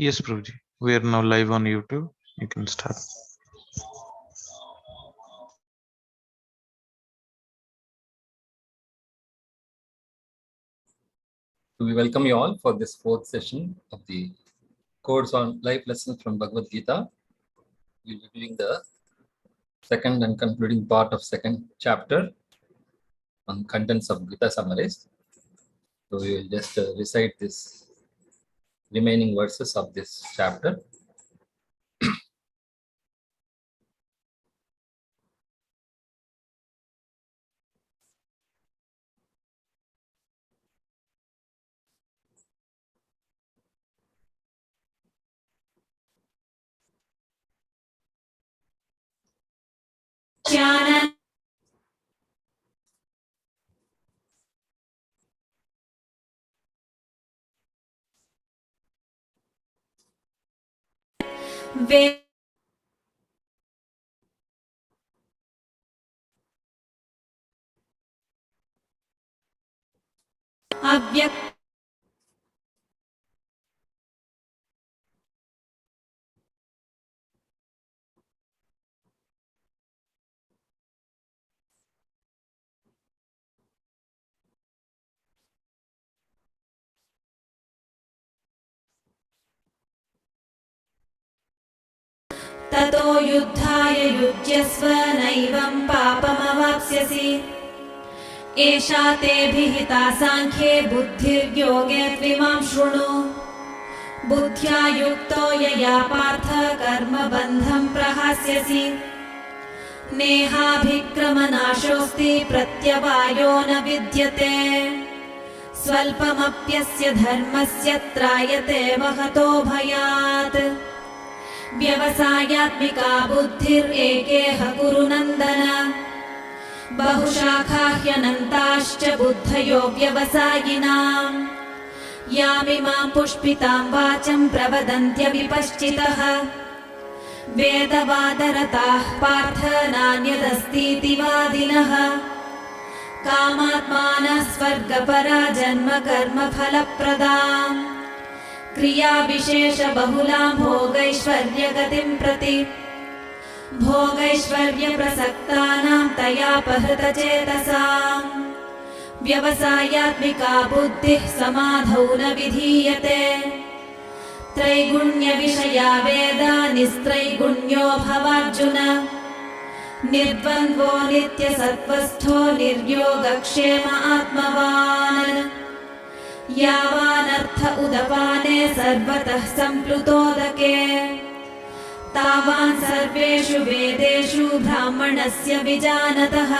Yes, Prabhuji. We are now live on YouTube. You can start. We welcome you all for this fourth session of the course on life lessons from Bhagavad Gita. We'll be doing the second and concluding part of second chapter on contents of Gita summaries. So we will just recite this remaining verses of this chapter. ततो युद्धाय युज्यस्व नैवं पापमवाप्स्यसि एषा ते विहिता साङ्ख्ये बुद्धिर्योगे त्विमां शृणु बुद्ध्या युक्तो यया पार्थ कर्मबन्धं प्रहास्यसि नेहाभिक्रमनाशोऽस्ति प्रत्यवायो न विद्यते स्वल्पमप्यस्य धर्मस्य त्रायते महतो भयात् व्यवसायात्मिका बुद्धिरेकेह कुरु नन्दन बहुशाखा ह्यनन्ताश्च बुद्धयो व्यवसायिनाम् यामिमां पुष्पितां वाचं प्रवदन्त्यविपश्चितः वेदवादरताः पार्थ नान्यदस्तीति वादिनः कामात्मानः स्वर्गपरा जन्म कर्म फलप्रदाम् क्रियाविशेषबहुलां भोगैश्वर्यगतिं प्रति भोगैश्वर्यप्रसक्तानां तयापहृतचेतसाम् व्यवसायात्मिका बुद्धिः समाधौ न विधीयते त्रैगुण्यविषया वेदा निस्त्रैगुण्यो भवार्जुन निर्द्वन्द्वो नित्यसत्त्वस्थो निर्योगक्षेम आत्मवान् यावानर्थ उदपाने सर्वतः सम्प्लुतोदके तावान् सर्वेषु वेदेषु ब्राह्मणस्य विजानतः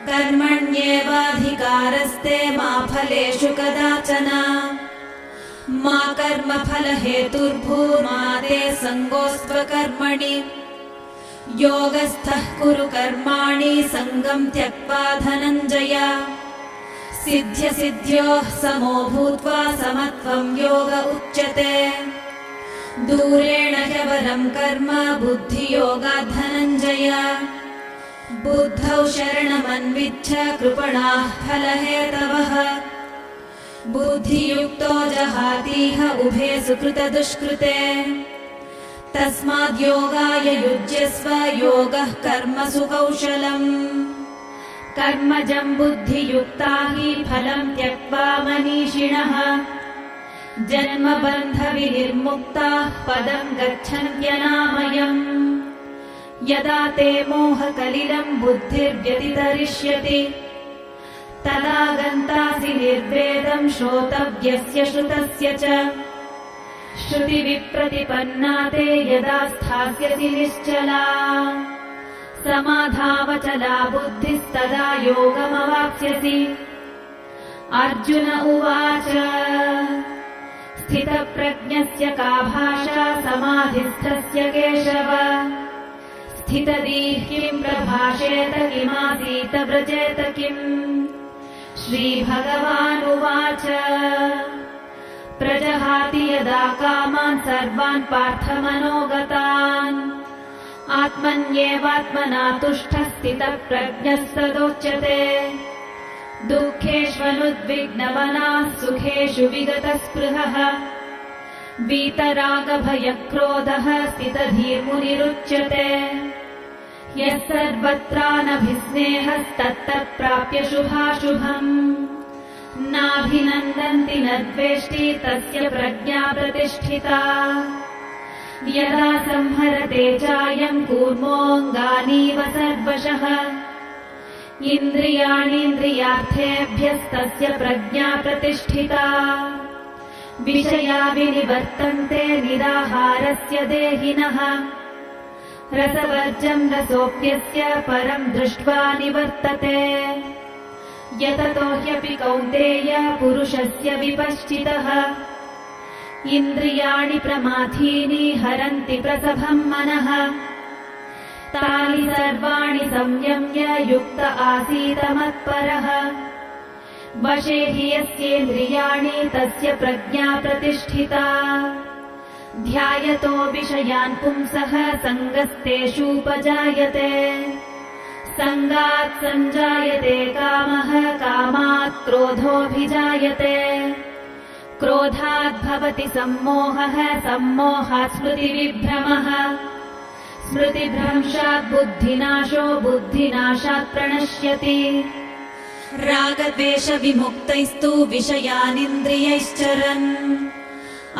कर्मण्येवाधिकारस्ते मा फलेषु कदाचन मा कर्मफलहेतुर्भूर्मा ते सङ्गोऽस्त्वकर्मणि योगस्थः कुरु कर्माणि सङ्गं त्यक्त्वा धनञ्जय सिद्ध्यसिद्ध्योः समो भूत्वा समत्वं योग उच्यते दूरेण ह्यवरं कर्म बुद्धियोगात् धनञ्जय बुद्धौ शरणमन्विच्छ कृपणाः फलहेतवः बुद्धियुक्तो जहातीह उभे सुकृतदुष्कृते तस्माद्योगाय युज्यस्व योगः कर्मसु कौशलम् कर्मजं बुद्धियुक्ता हि फलं त्यक्त्वा मनीषिणः जन्मबन्धविनिर्मुक्ताः पदं गच्छन्त्यनामयम् यदा ते मोहकलिलं बुद्धिर्व्यतितरिष्यति तदा गन्तासि निर्वेदं श्रोतव्यस्य श्रुतस्य च श्रुतिविप्रतिपन्ना ते यदा स्थास्यसि निश्चला समाधावचला बुद्धिस्तदा योगमवाप्स्यसि अर्जुन उवाच स्थितप्रज्ञस्य का भाषा समाधिस्थस्य केशव स्थितधीः किं प्रभाषेत किमासीत व्रजेत किम् श्रीभगवानुवाच प्रजहाति यदा कामान् सर्वान् पार्थमनोगतान् आत्मन्येवात्मना तुष्टः स्थितप्रज्ञस्तदोच्यते दुःखेष्वनुद्विग्नमनाः सुखेषु विगतस्पृहः वीतरागभयक्रोधः स्थितधीर्मुनिरुच्यते यः सर्वत्रानभिस्नेहस्तत्तत्प्राप्य शुभाशुभम् नाभिनन्दन्ति न द्वेष्टि तस्य प्रज्ञा प्रतिष्ठिता यदा संहरते चायम् कूर्मोऽङ्गानीव सर्वशः इन्द्रियाणीन्द्रियार्थेभ्यस्तस्य प्रज्ञा प्रतिष्ठिता विषया विनिवर्तन्ते निराहारस्य देहिनः रसवर्जम् रसोऽप्यस्य परम् दृष्ट्वा निवर्तते यततो ह्यपि कौन्तेय पुरुषस्य विपश्चितः इन्द्रियाणि प्रमाथीनि हरन्ति प्रसभम् मनः तानि सर्वाणि संयम्य युक्त आसीत मत्परः वशे हि यस्येन्द्रियाणि तस्य प्रज्ञा प्रतिष्ठिता ध्यायतो विषयान् पुंसः सङ्गस्तेषूपजायते सङ्गात् सञ्जायते कामः कामात् क्रोधोऽभिजायते क्रोधात् भवति सम्मोहः सम्मोहात् स्मृतिविभ्रमः स्मृतिभ्रंशात् बुद्धिनाशो बुद्धिनाशात् प्रणश्यति रागद्वेषविमुक्तैस्तु विषयानिन्द्रियैश्चरन्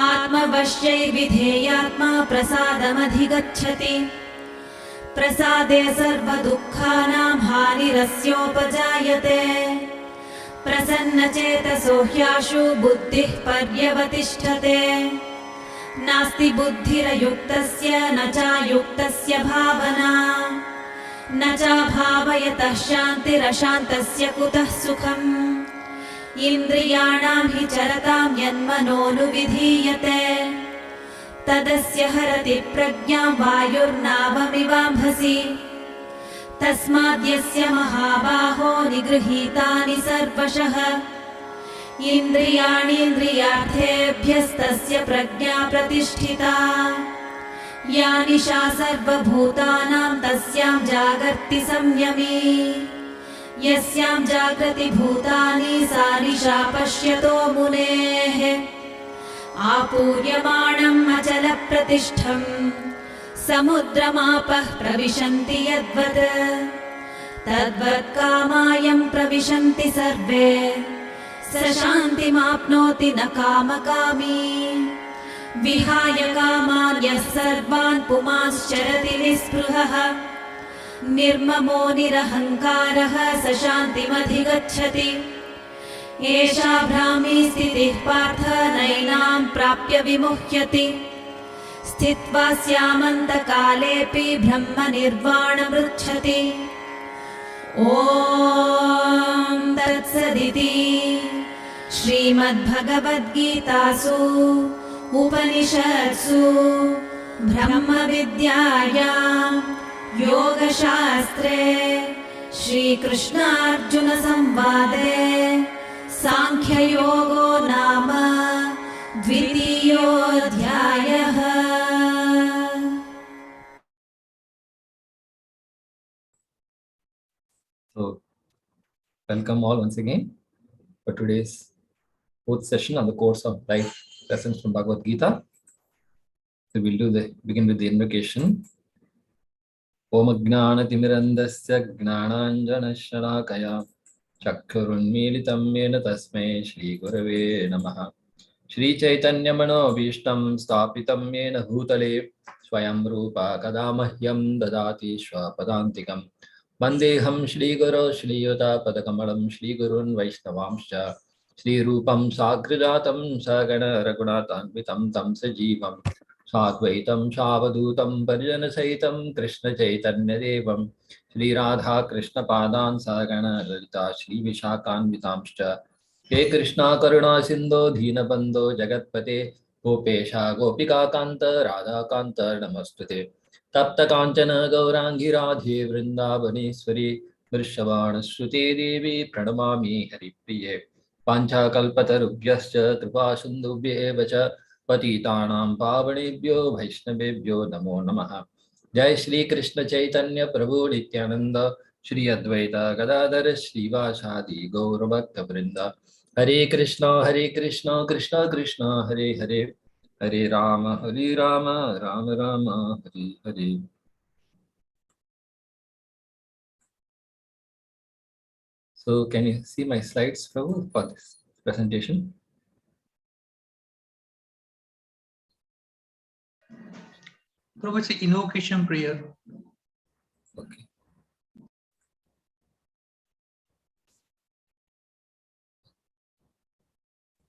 आत्मवश्यैर्विधेयात्मा प्रसादमधिगच्छति प्रसादे सर्वदुःखानां हानिरस्योपजायते प्रसन्नचेतसो ह्याशु बुद्धिः पर्यवतिष्ठते नास्ति बुद्धिरयुक्तस्य न चायुक्तस्य भावना न चाभावयतः शान्तिरशान्तस्य कुतः सुखम् इन्द्रियाणां हि चरतां यन्मनोनुविधीयते तदस्य हरति प्रज्ञां वायुर्नावमिवाम्भसि तस्माद्यस्य महाबाहो निगृहीतानि सर्वशः इन्द्रियाणीन्द्रियार्थेभ्यस्तस्य प्रज्ञा प्रतिष्ठिता या निशा सर्वभूतानां तस्यां जागर्ति संयमी यस्यां जागृति भूतानि सा निशा पश्यतो मुनेः आपूर्यमाणम् अचलप्रतिष्ठम् समुद्रमापः प्रविशन्ति यद्वत् तद्वत् कामायम् प्रविशन्ति सर्वे स शान्तिमाप्नोति न कामकामी विहाय कामान् यः सर्वान् पुमांश्चरति निःस्पृहः निर्ममो निरहङ्कारः स शान्तिमधिगच्छति एषा भ्रामी स्थितिः पार्थ नैनां प्राप्य विमुह्यति स्थित्वा स्यामन्तकालेऽपि ब्रह्मनिर्वाणमृच्छति ॐ तत्सदिति श्रीमद्भगवद्गीतासु उपनिषत्सु ब्रह्मविद्यायां योगशास्त्रे श्रीकृष्णार्जुनसंवादे सांख्ययोगो नाम द्वितीयोऽध्यायः। So, welcome all once again for today's fourth session on the course of life lessons from Bhagavad Gita. So we'll begin with the invocation. Om Ajnana-timirandasya Gnananjana-shalakaya Chakkhurunmilitam Yena Tasmai Shri Gurave Namaha. Shri Chaitanya-mano-bhishtam Sthapitam Yena Bhutale Swayam Rupa Kadamahyam Dadati Shwapadantikam Vandeham Shri Guru Shri Yuta Padakamalam Shri Gurun Vaishnavamscha Shri Rupam Sagrajatam Sagana Ragunatanvitam Tam Sajivam Sadvaitam Shavadutam Parjana Saitam Krishna Chaitanya Devam Shri Radha Krishna Padan Sagana Lalita Shri Vishakanvitamscha He Krishna Karuna Sindho Dheena Bandho Jagatpate Gopesha Gopika Kanta Radha Kanta Namastute Tapta Kanchana Gaurangi Radhe Vrindavaneshwari Vrishabhana Shruti Devi Pranamami Haripriye Pancha Kalpatarubhyascha Kripa Sindhubhyevacha Patitanam Pavanebhyo Vaishnavebhyo Namo Namaha. Jai Shri Krishna Chaitanya Prabhu Nityananda Shri Advaita Gadadhara Srivasadi Gaura Bhakta Vrinda Hare Krishna Krishna Krishna Hare Hare Hare Rama, Rama Rama, Hare Hare. So can you see my slides, Prabhu, for this presentation? Prabhu, it's an invocation prayer. Okay.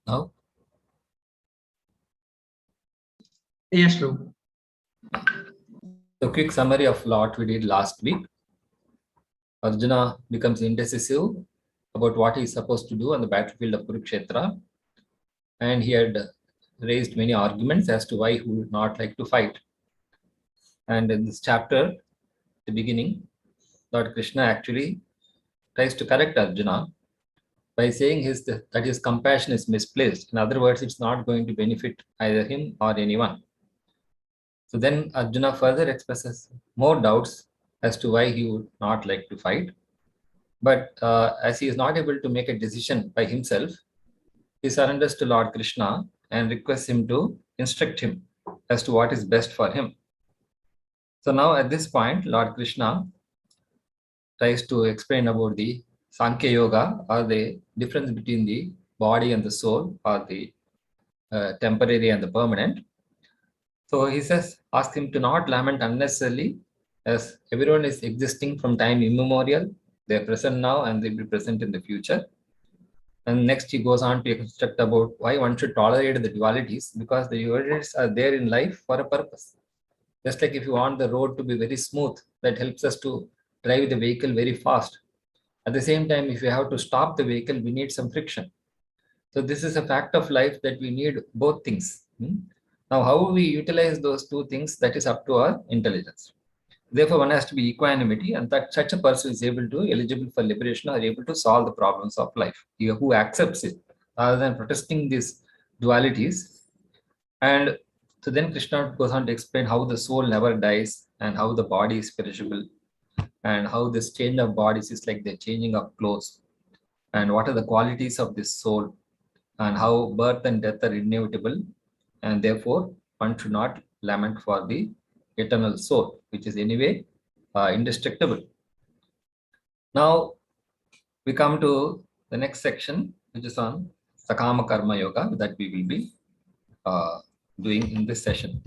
Now, Yes, Prabhu. a quick summary of what we did last week. Arjuna becomes indecisive about what he is supposed to do on the battlefield of Kurukshetra, and he had raised many arguments as to why he would not like to fight. And in this chapter, the beginning, Lord Krishna actually tries to correct Arjuna by saying that his compassion is misplaced. In other words, it's not going to benefit either him or anyone. So then Arjuna further expresses more doubts as to why he would not like to fight. But as he is not able to make a decision by himself, he surrenders to Lord Krishna and requests him to instruct him as to what is best for him. So now at this point, Lord Krishna tries to explain about the Sankhya Yoga, or the difference between the body and the soul, or the temporary and the permanent. So he says, ask him to not lament unnecessarily, as everyone is existing from time immemorial. They are present now and they will be present in the future. And next he goes on to instruct about why one should tolerate the dualities, because the dualities are there in life for a purpose. Just like if you want the road to be very smooth, that helps us to drive the vehicle very fast. At the same time, if you have to stop the vehicle, we need some friction. So this is a fact of life that we need both things. Now, how we utilize those two things, that is up to our intelligence. Therefore, one has to be equanimity, and that such a person is eligible for liberation, or able to solve the problems of life. Who accepts it rather than protesting these dualities. And so then Krishna goes on to explain how the soul never dies, and how the body is perishable, and how this change of bodies is like the changing of clothes, and what are the qualities of this soul, and how birth and death are inevitable, and therefore one should not lament for the eternal soul, which is anyway indestructible. Now we come to the next section, which is on Sakama Karma Yoga, that we will be doing in this session.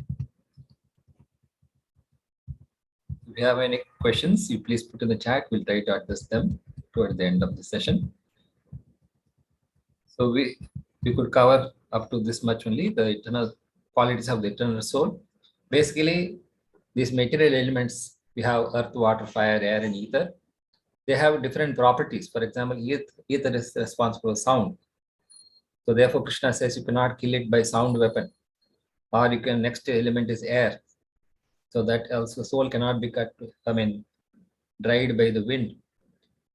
If you have any questions, you please put in the chat. We'll try to address them toward the end of the session. So we could cover up to this much only, the eternal qualities of the eternal soul. Basically, these material elements, we have earth, water, fire, air, and ether. They have different properties. For example, ether is responsible for sound. So therefore, Krishna says you cannot kill it by sound weapon. Or you can, next element is air. So that also soul cannot be dried by the wind.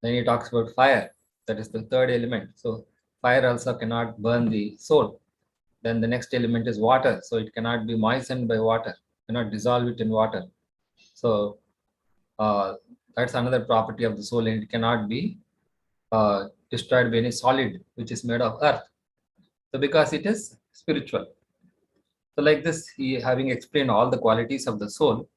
Then he talks about fire. That is the third element. So fire also cannot burn the soul. Then the next element is water. So it cannot be moistened by water, cannot dissolve it in water. So that's another property of the soul, and it cannot be destroyed by any solid which is made of earth. So because it is spiritual. So like this, he having explained all the qualities of the soul,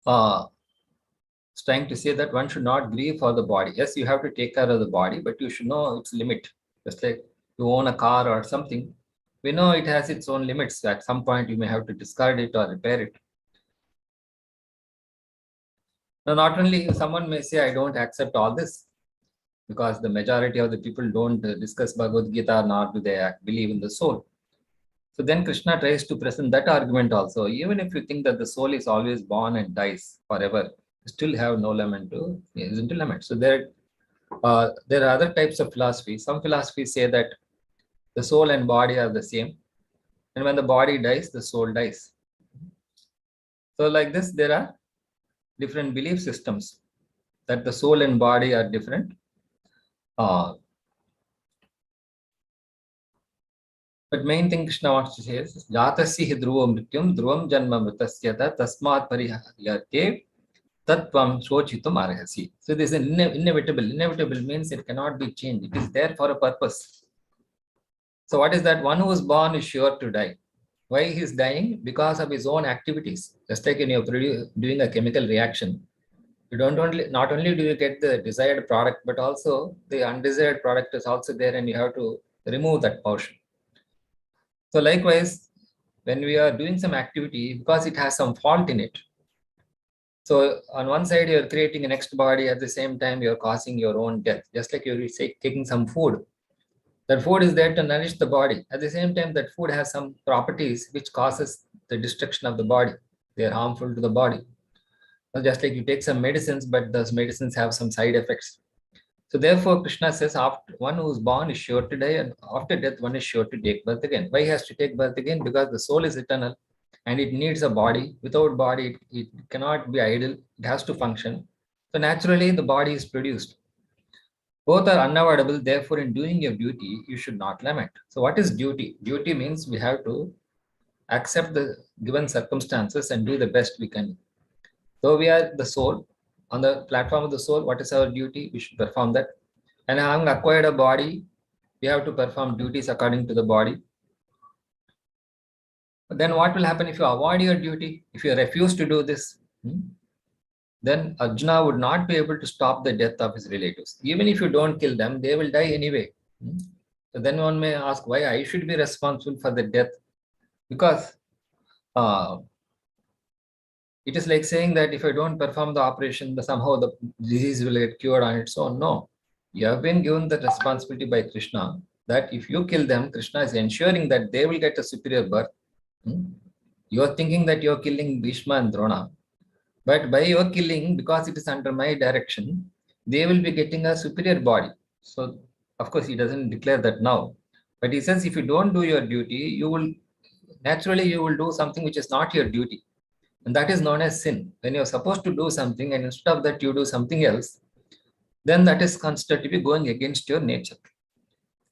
is trying to say that one should not grieve for the body. Yes, you have to take care of the body, but you should know its limit. Just like you own a car or something, we know it has its own limits. At some point, you may have to discard it or repair it. Now, not only someone may say, I don't accept all this, because the majority of the people don't discuss Bhagavad Gita, nor do they believe in the soul. So then Krishna tries to present that argument also. Even if you think that the soul is always born and dies forever, you still have no limit to lament. So there are other types of philosophy. Some philosophies say that the soul and body are the same, and when the body dies, the soul dies. So like this, there are different belief systems that the soul and body are different. But main thing Krishna wants to say is Jatasya hi dhruvam mrityum dhruvam janma mritasya tasmat pariharyate tatvam shochitum arhasi. So this is inevitable. Inevitable means it cannot be changed. It is there for a purpose. So what is that? One who is born is sure to die. Why he is dying? Because of his own activities. Just like when you're doing a chemical reaction, you don't only not only do you get the desired product, but also the undesired product is also there, and you have to remove that portion. So likewise, when we are doing some activity, because it has some fault in it, so on one side you're creating a next body, at the same time you're causing your own death. Just like you're taking some food, that food is there to nourish the body. At the same time, that food has some properties which causes the destruction of the body. They are harmful to the body. So just like you take some medicines, but those medicines have some side effects. So therefore, Krishna says, after one who is born is sure to die, and after death, one is sure to take birth again. Why he has to take birth again? Because the soul is eternal and it needs a body. Without body, it cannot be idle. It has to function. So naturally, the body is produced. Both are unavoidable. Therefore, in doing your duty, you should not lament. So what is duty? Duty means we have to accept the given circumstances and do the best we can. So we are the soul. On the platform of the soul, what is our duty? We should perform that. And having acquired a body, we have to perform duties according to the body. But then what will happen if you avoid your duty? If you refuse to do this, then Arjuna would not be able to stop the death of his relatives. Even if you don't kill them, they will die anyway. So then one may ask why I should be responsible for the death. Because it is like saying that if I don't perform the operation, somehow the disease will get cured on its own. No. You have been given the responsibility by Krishna that if you kill them, Krishna is ensuring that they will get a superior birth. You are thinking that you are killing Bhishma and Drona. But by your killing, because it is under my direction, they will be getting a superior body. So, of course, he doesn't declare that now. But he says if you don't do your duty, you will do something which is not your duty. And that is known as sin. When you're supposed to do something and instead of that you do something else, then that is considered to be going against your nature.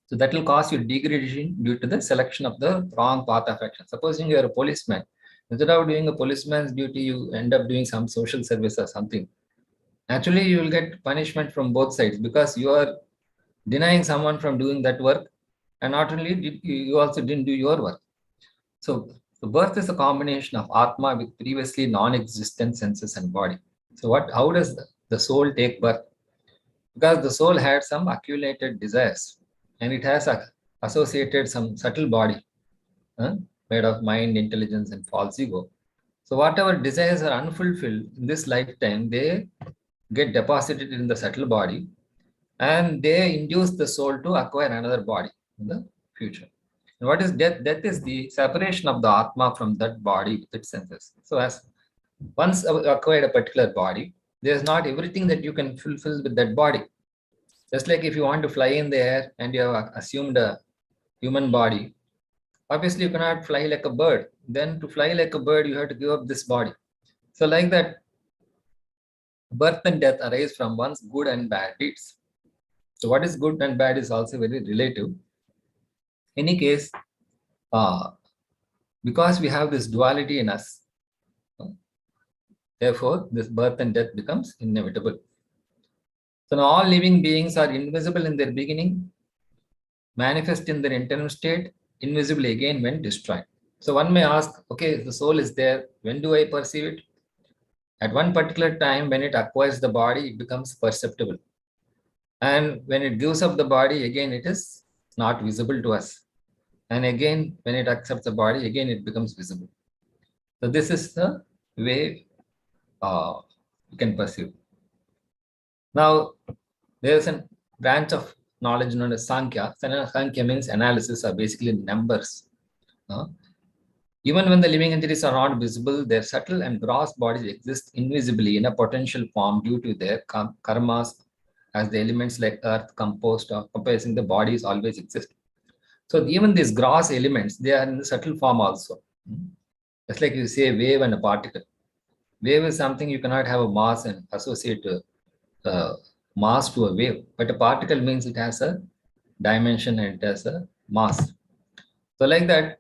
So that will cause you degradation due to the selection of the wrong path of action. Supposing you are a policeman, instead of doing a policeman's duty, you end up doing some social service or something. Actually, you will get punishment from both sides because you are denying someone from doing that work, and not only you also didn't do your work. So the birth is a combination of Atma with previously non-existent senses and body. So how does the soul take birth? Because the soul had some accumulated desires and it has associated some subtle body made of mind, intelligence, and false ego. So whatever desires are unfulfilled in this lifetime, they get deposited in the subtle body and they induce the soul to acquire another body in the future. And what is death? Death is the separation of the Atma from that body with its senses. So as once acquired a particular body, there's not everything that you can fulfill with that body. Just like if you want to fly in the air and you have assumed a human body, obviously you cannot fly like a bird. Then to fly like a bird, you have to give up this body. So like that, birth and death arise from one's good and bad deeds. So what is good and bad is also very relative. In any case, because we have this duality in us, therefore this birth and death becomes inevitable. So now all living beings are invisible in their beginning, manifest in their internal state, invisible again when destroyed. So one may ask, okay, the soul is there, when do I perceive it? At one particular time when it acquires the body, it becomes perceptible. And when it gives up the body, again it is not visible to us. And again, when it accepts the body, again it becomes visible. So this is the way you can perceive. Now, there is a branch of knowledge known as Sankhya. Sankhya means analysis, or basically numbers. Even when the living entities are not visible, their subtle and gross bodies exist invisibly in a potential form due to their karmas, as the elements like earth, compost, or comprising the bodies always exist. So even these gross elements, they are in the subtle form also. Just like you say wave and a particle. Wave is something you cannot have a mass and associate mass to a wave, but a particle means it has a dimension and it has a mass. So like that,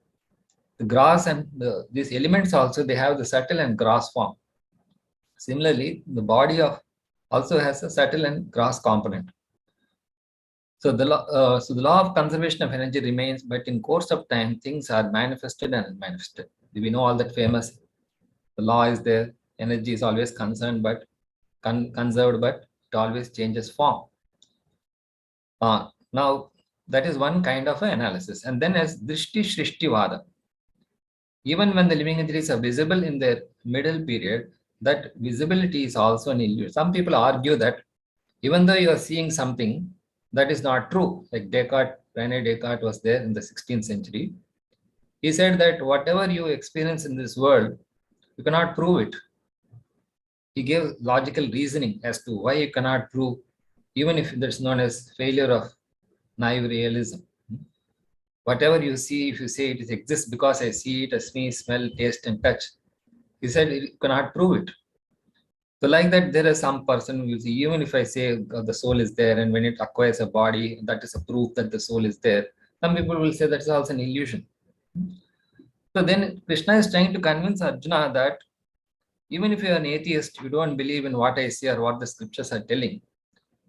the gross and these elements also, they have the subtle and gross form. Similarly, the body also has a subtle and gross component. So the law of conservation of energy remains, but in course of time, things are manifested and unmanifested. We know all that famous. The law is there. Energy is always concerned, but conserved, but it always changes form. Now, that is one kind of analysis. And then as Drishti Shrishti Vada, even when the living entities are visible in their middle period, that visibility is also an illusion. Some people argue that even though you are seeing something, that is not true. Like Rene Descartes was there in the 16th century. He said that whatever you experience in this world, you cannot prove it. He gave logical reasoning as to why you cannot prove, even if that's known as failure of naive realism. Whatever you see, if you say it exists because I see it, as me, smell, taste, and touch, he said you cannot prove it. So like that, there is some person who will see, even if I say the soul is there, and when it acquires a body, that is a proof that the soul is there. Some people will say that's also an illusion. So then Krishna is trying to convince Arjuna that even if you are an atheist, you don't believe in what I say or what the scriptures are telling,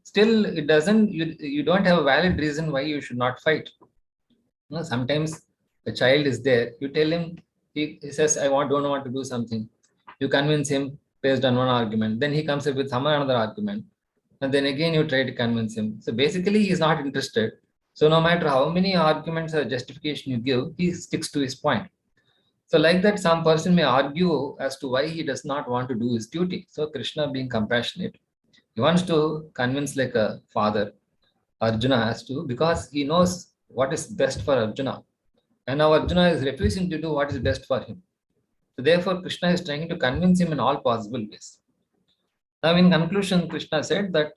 still it doesn't, you don't have a valid reason why you should not fight. You know, sometimes a child is there, you tell him, he says, I don't want to do something. You convince him based on one argument, then he comes up with some another argument, and then again you try to convince him. So basically he is not interested. So no matter how many arguments or justification you give, he sticks to his point. So like that, some person may argue as to why he does not want to do his duty. So Krishna, being compassionate, he wants to convince like a father. Arjuna has to, because he knows what is best for Arjuna. And now Arjuna is refusing to do what is best for him. So therefore, Krishna is trying to convince him in all possible ways. Now in conclusion, Krishna said that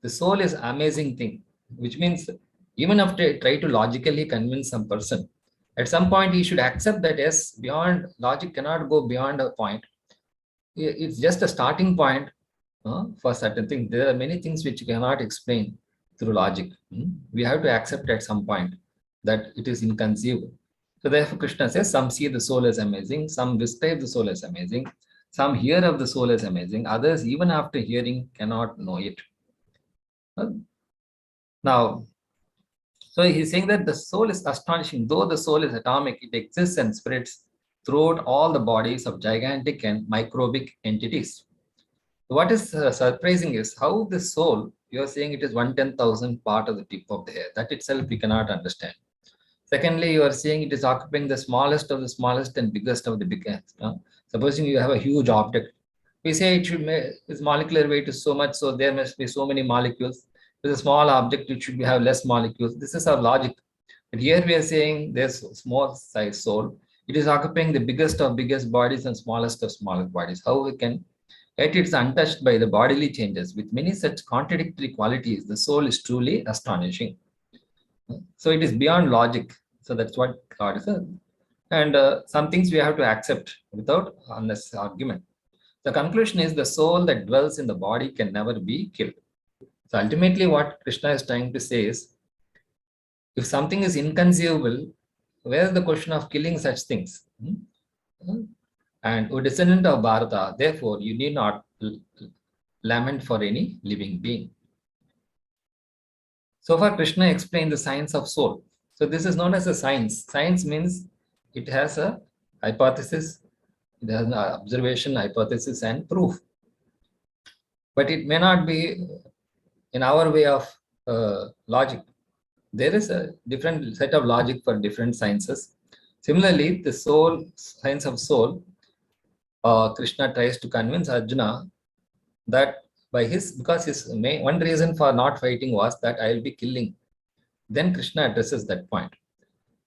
the soul is an amazing thing, which means even after I try to logically convince some person, at some point he should accept that yes, beyond logic cannot go beyond a point. It's just a starting point for certain things. There are many things which you cannot explain through logic. We have to accept at some point that it is inconceivable. So therefore Krishna says, some see the soul as amazing, some describe the soul as amazing, some hear of the soul as amazing, others even after hearing cannot know it. Now, so he's saying that the soul is astonishing. Though the soul is atomic, it exists and spreads throughout all the bodies of gigantic and microbic entities. What is surprising is how the soul, you are saying it is 1/10,000th part of the tip of the hair. That itself we cannot understand. Secondly, you are saying it is occupying the smallest of the smallest and biggest of the biggest. Supposing you have a huge object, we say its molecular weight is so much, so there must be so many molecules. With a small object, it should have less molecules. This is our logic. But here we are saying there's a small size soul. It is occupying the biggest of biggest bodies and smallest of smallest bodies. How we can, yet it's untouched by the bodily changes. With many such contradictory qualities, the soul is truly astonishing. So it is beyond logic. So that's what God is. And some things we have to accept without unnecessary argument. The conclusion is the soul that dwells in the body can never be killed. So ultimately what Krishna is trying to say is, if something is inconceivable, where is the question of killing such things? And a descendant of Bharata, therefore you need not lament for any living being. So far Krishna explained the science of soul. So this is known as a science. Science means it has a hypothesis, it has an observation, hypothesis and proof. But it may not be in our way of logic. There is a different set of logic for different sciences. Similarly, the soul, science of soul, Krishna tries to convince Arjuna that because his one reason for not fighting was that I will be killing. Then Krishna addresses that point.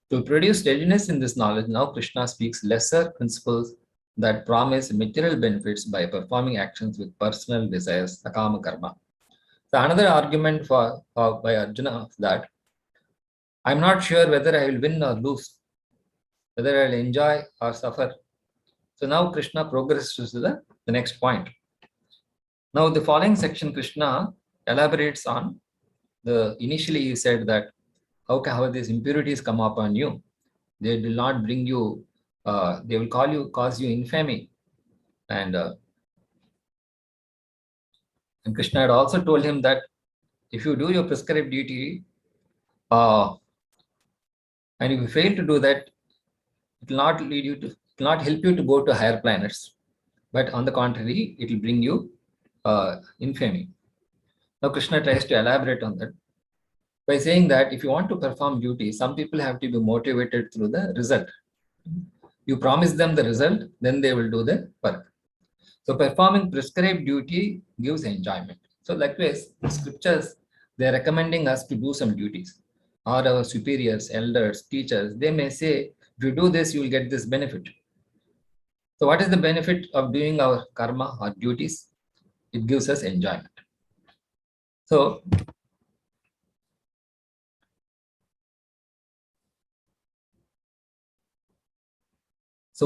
To produce readiness in this knowledge, now Krishna speaks lesser principles that promise material benefits by performing actions with personal desires, sakama karma. So another argument by Arjuna is that I'm not sure whether I will win or lose, whether I will enjoy or suffer. So now Krishna progresses to the next point. Now the following section, Krishna elaborates on initially he said that how these impurities come upon you. They will not bring you, they will cause you infamy. And Krishna had also told him that if you do your prescribed duty, And if you fail to do that, it will not lead you to, it will not help you to go to higher planets, but on the contrary, it will bring you infamy. Now Krishna tries to elaborate on that by saying that if you want to perform duty, some people have to be motivated through the result. You promise them the result, then they will do the work. So performing prescribed duty gives enjoyment. So likewise, the scriptures, they are recommending us to do some duties. Or our superiors, elders, teachers, they may say, if you do this, you will get this benefit. So what is the benefit of doing our karma or duties? It gives us enjoyment. So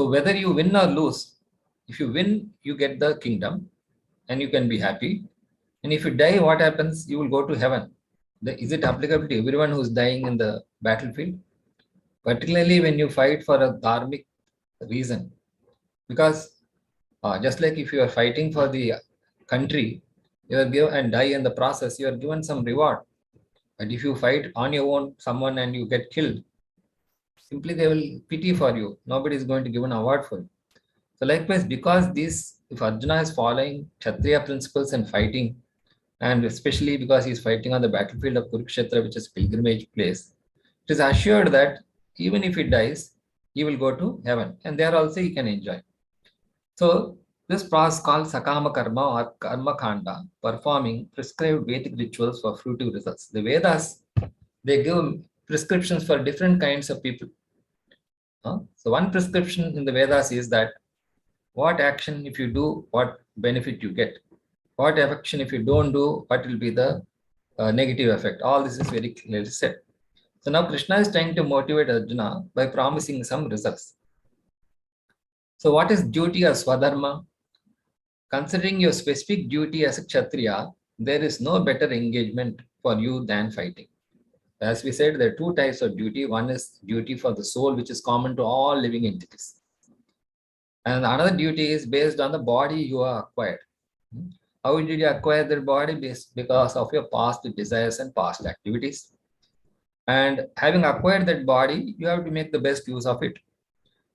whether you win or lose, if you win, you get the kingdom and you can be happy. And if you die, what happens? You will go to heaven. Is it applicable to everyone who is dying in the battlefield? Particularly when you fight for a dharmic reason. Because just like if you are fighting for the country, you are given and die in the process, you are given some reward. But if you fight on your own, someone and you get killed, simply they will pity for you. Nobody is going to give an award for you. So likewise, because if Arjuna is following Kshatriya principles and fighting, and especially because he is fighting on the battlefield of Kurukshetra, which is pilgrimage place, it is assured that even if he dies, he will go to heaven, and there also he can enjoy. So this process called Sakama Karma or Karma Kanda, performing prescribed Vedic rituals for fruitive results. The Vedas, they give prescriptions for different kinds of people. So one prescription in the Vedas is that what action if you do, what benefit you get. What action if you don't do, what will be the negative effect. All this is very clearly said. So now Krishna is trying to motivate Arjuna by promising some results. So what is duty or Swadharma? Considering your specific duty as a Kshatriya, there is no better engagement for you than fighting. As we said, there are two types of duty. One is duty for the soul, which is common to all living entities. And another duty is based on the body you are acquired. How did you acquire that body? Because of your past desires and past activities. And having acquired that body, you have to make the best use of it.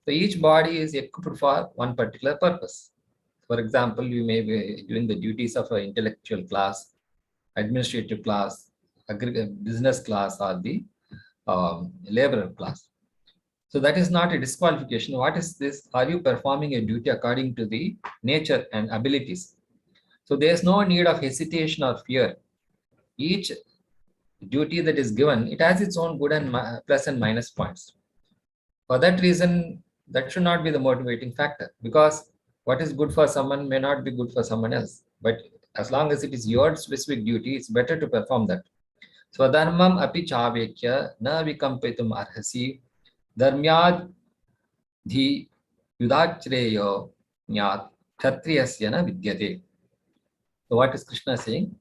So each body is equipped for one particular purpose. For example, you may be doing the duties of an intellectual class, administrative class, business class, or the laborer class. So that is not a disqualification. What is this? Are you performing a duty according to the nature and abilities? So there is no need of hesitation or fear. Each duty that is given, it has its own good and plus and minus points. For that reason, that should not be the motivating factor, because what is good for someone may not be good for someone else. But as long as it is your specific duty, it's better to perform that. Swadharmam api chavekya na vikampetum arhasi dharmyad dhi yudachreyo nyat kshatriyasya na vidyate. So what is Krishna saying?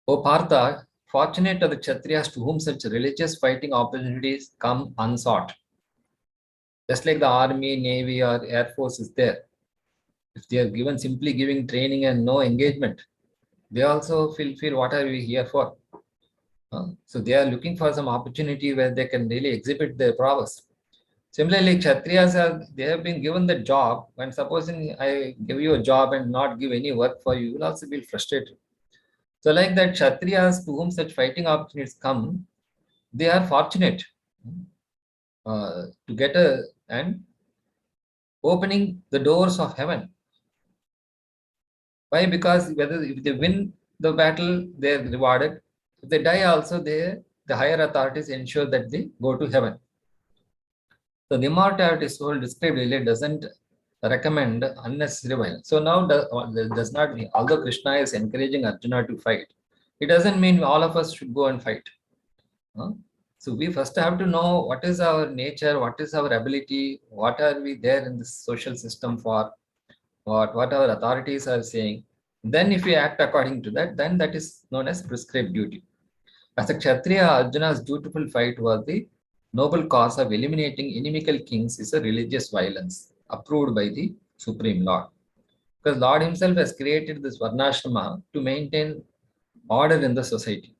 O Partha, fortunate are the Kshatriyas to whom such religious fighting opportunities come unsought. Just like the army, navy, or air force is there. If they are given simply giving training and no engagement, they also feel what are we here for? So they are looking for some opportunity where they can really exhibit their prowess. Similarly, Kshatriyas they have been given the job. When supposing I give you a job and not give any work for you, you will also feel frustrated. So like that, Kshatriyas to whom such fighting opportunities come, they are fortunate to get and opening the doors of heaven. Why? Because whether if they win the battle, they are rewarded. If they die also, the higher authorities ensure that they go to heaven. So the immortality soul described earlier doesn't recommend unnecessary violence. So now does not mean, although Krishna is encouraging Arjuna to fight, it doesn't mean all of us should go and fight. So we first have to know what is our nature, what is our ability, what are we there in this social system for, what our authorities are saying. Then if we act according to that, then that is known as prescribed duty. As a Kshatriya, Arjuna's dutiful fight was the noble cause of eliminating inimical kings is a religious violence approved by the Supreme Lord. Because Lord himself has created this Varnashrama to maintain order in the society.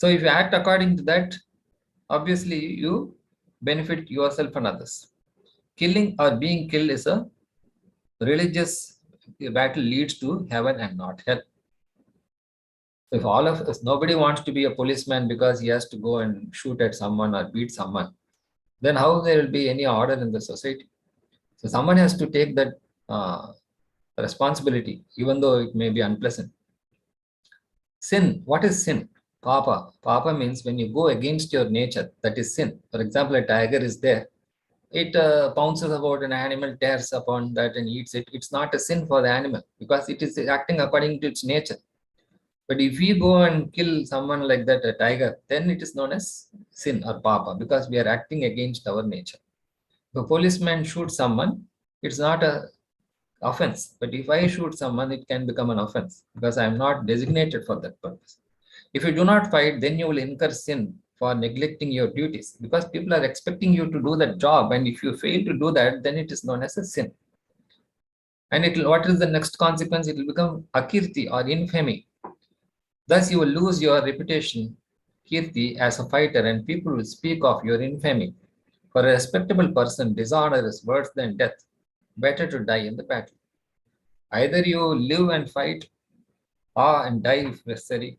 So if you act according to that, obviously you benefit yourself and others. Killing or being killed is a religious battle, leads to heaven and not hell. If all of us, nobody wants to be a policeman because he has to go and shoot at someone or beat someone, then how there will be any order in the society? So someone has to take that responsibility, even though it may be unpleasant. Sin, what is sin? Papa. Papa means when you go against your nature, that is sin. For example, a tiger is there. It pounces about an animal, tears upon that and eats it. It's not a sin for the animal because it is acting according to its nature. But if we go and kill someone like that, a tiger, then it is known as sin or papa because we are acting against our nature. If a policeman shoots someone, it's not a offense. But if I shoot someone, it can become an offense because I am not designated for that purpose. If you do not fight, then you will incur sin for neglecting your duties because people are expecting you to do that job. And if you fail to do that, then it is known as a sin. And it will, what is the next consequence? It will become akirti or infamy. Thus, you will lose your reputation, kirti, as a fighter, and people will speak of your infamy. For a respectable person, dishonor is worse than death. Better to die in the battle. Either you live and fight, or and die if necessary,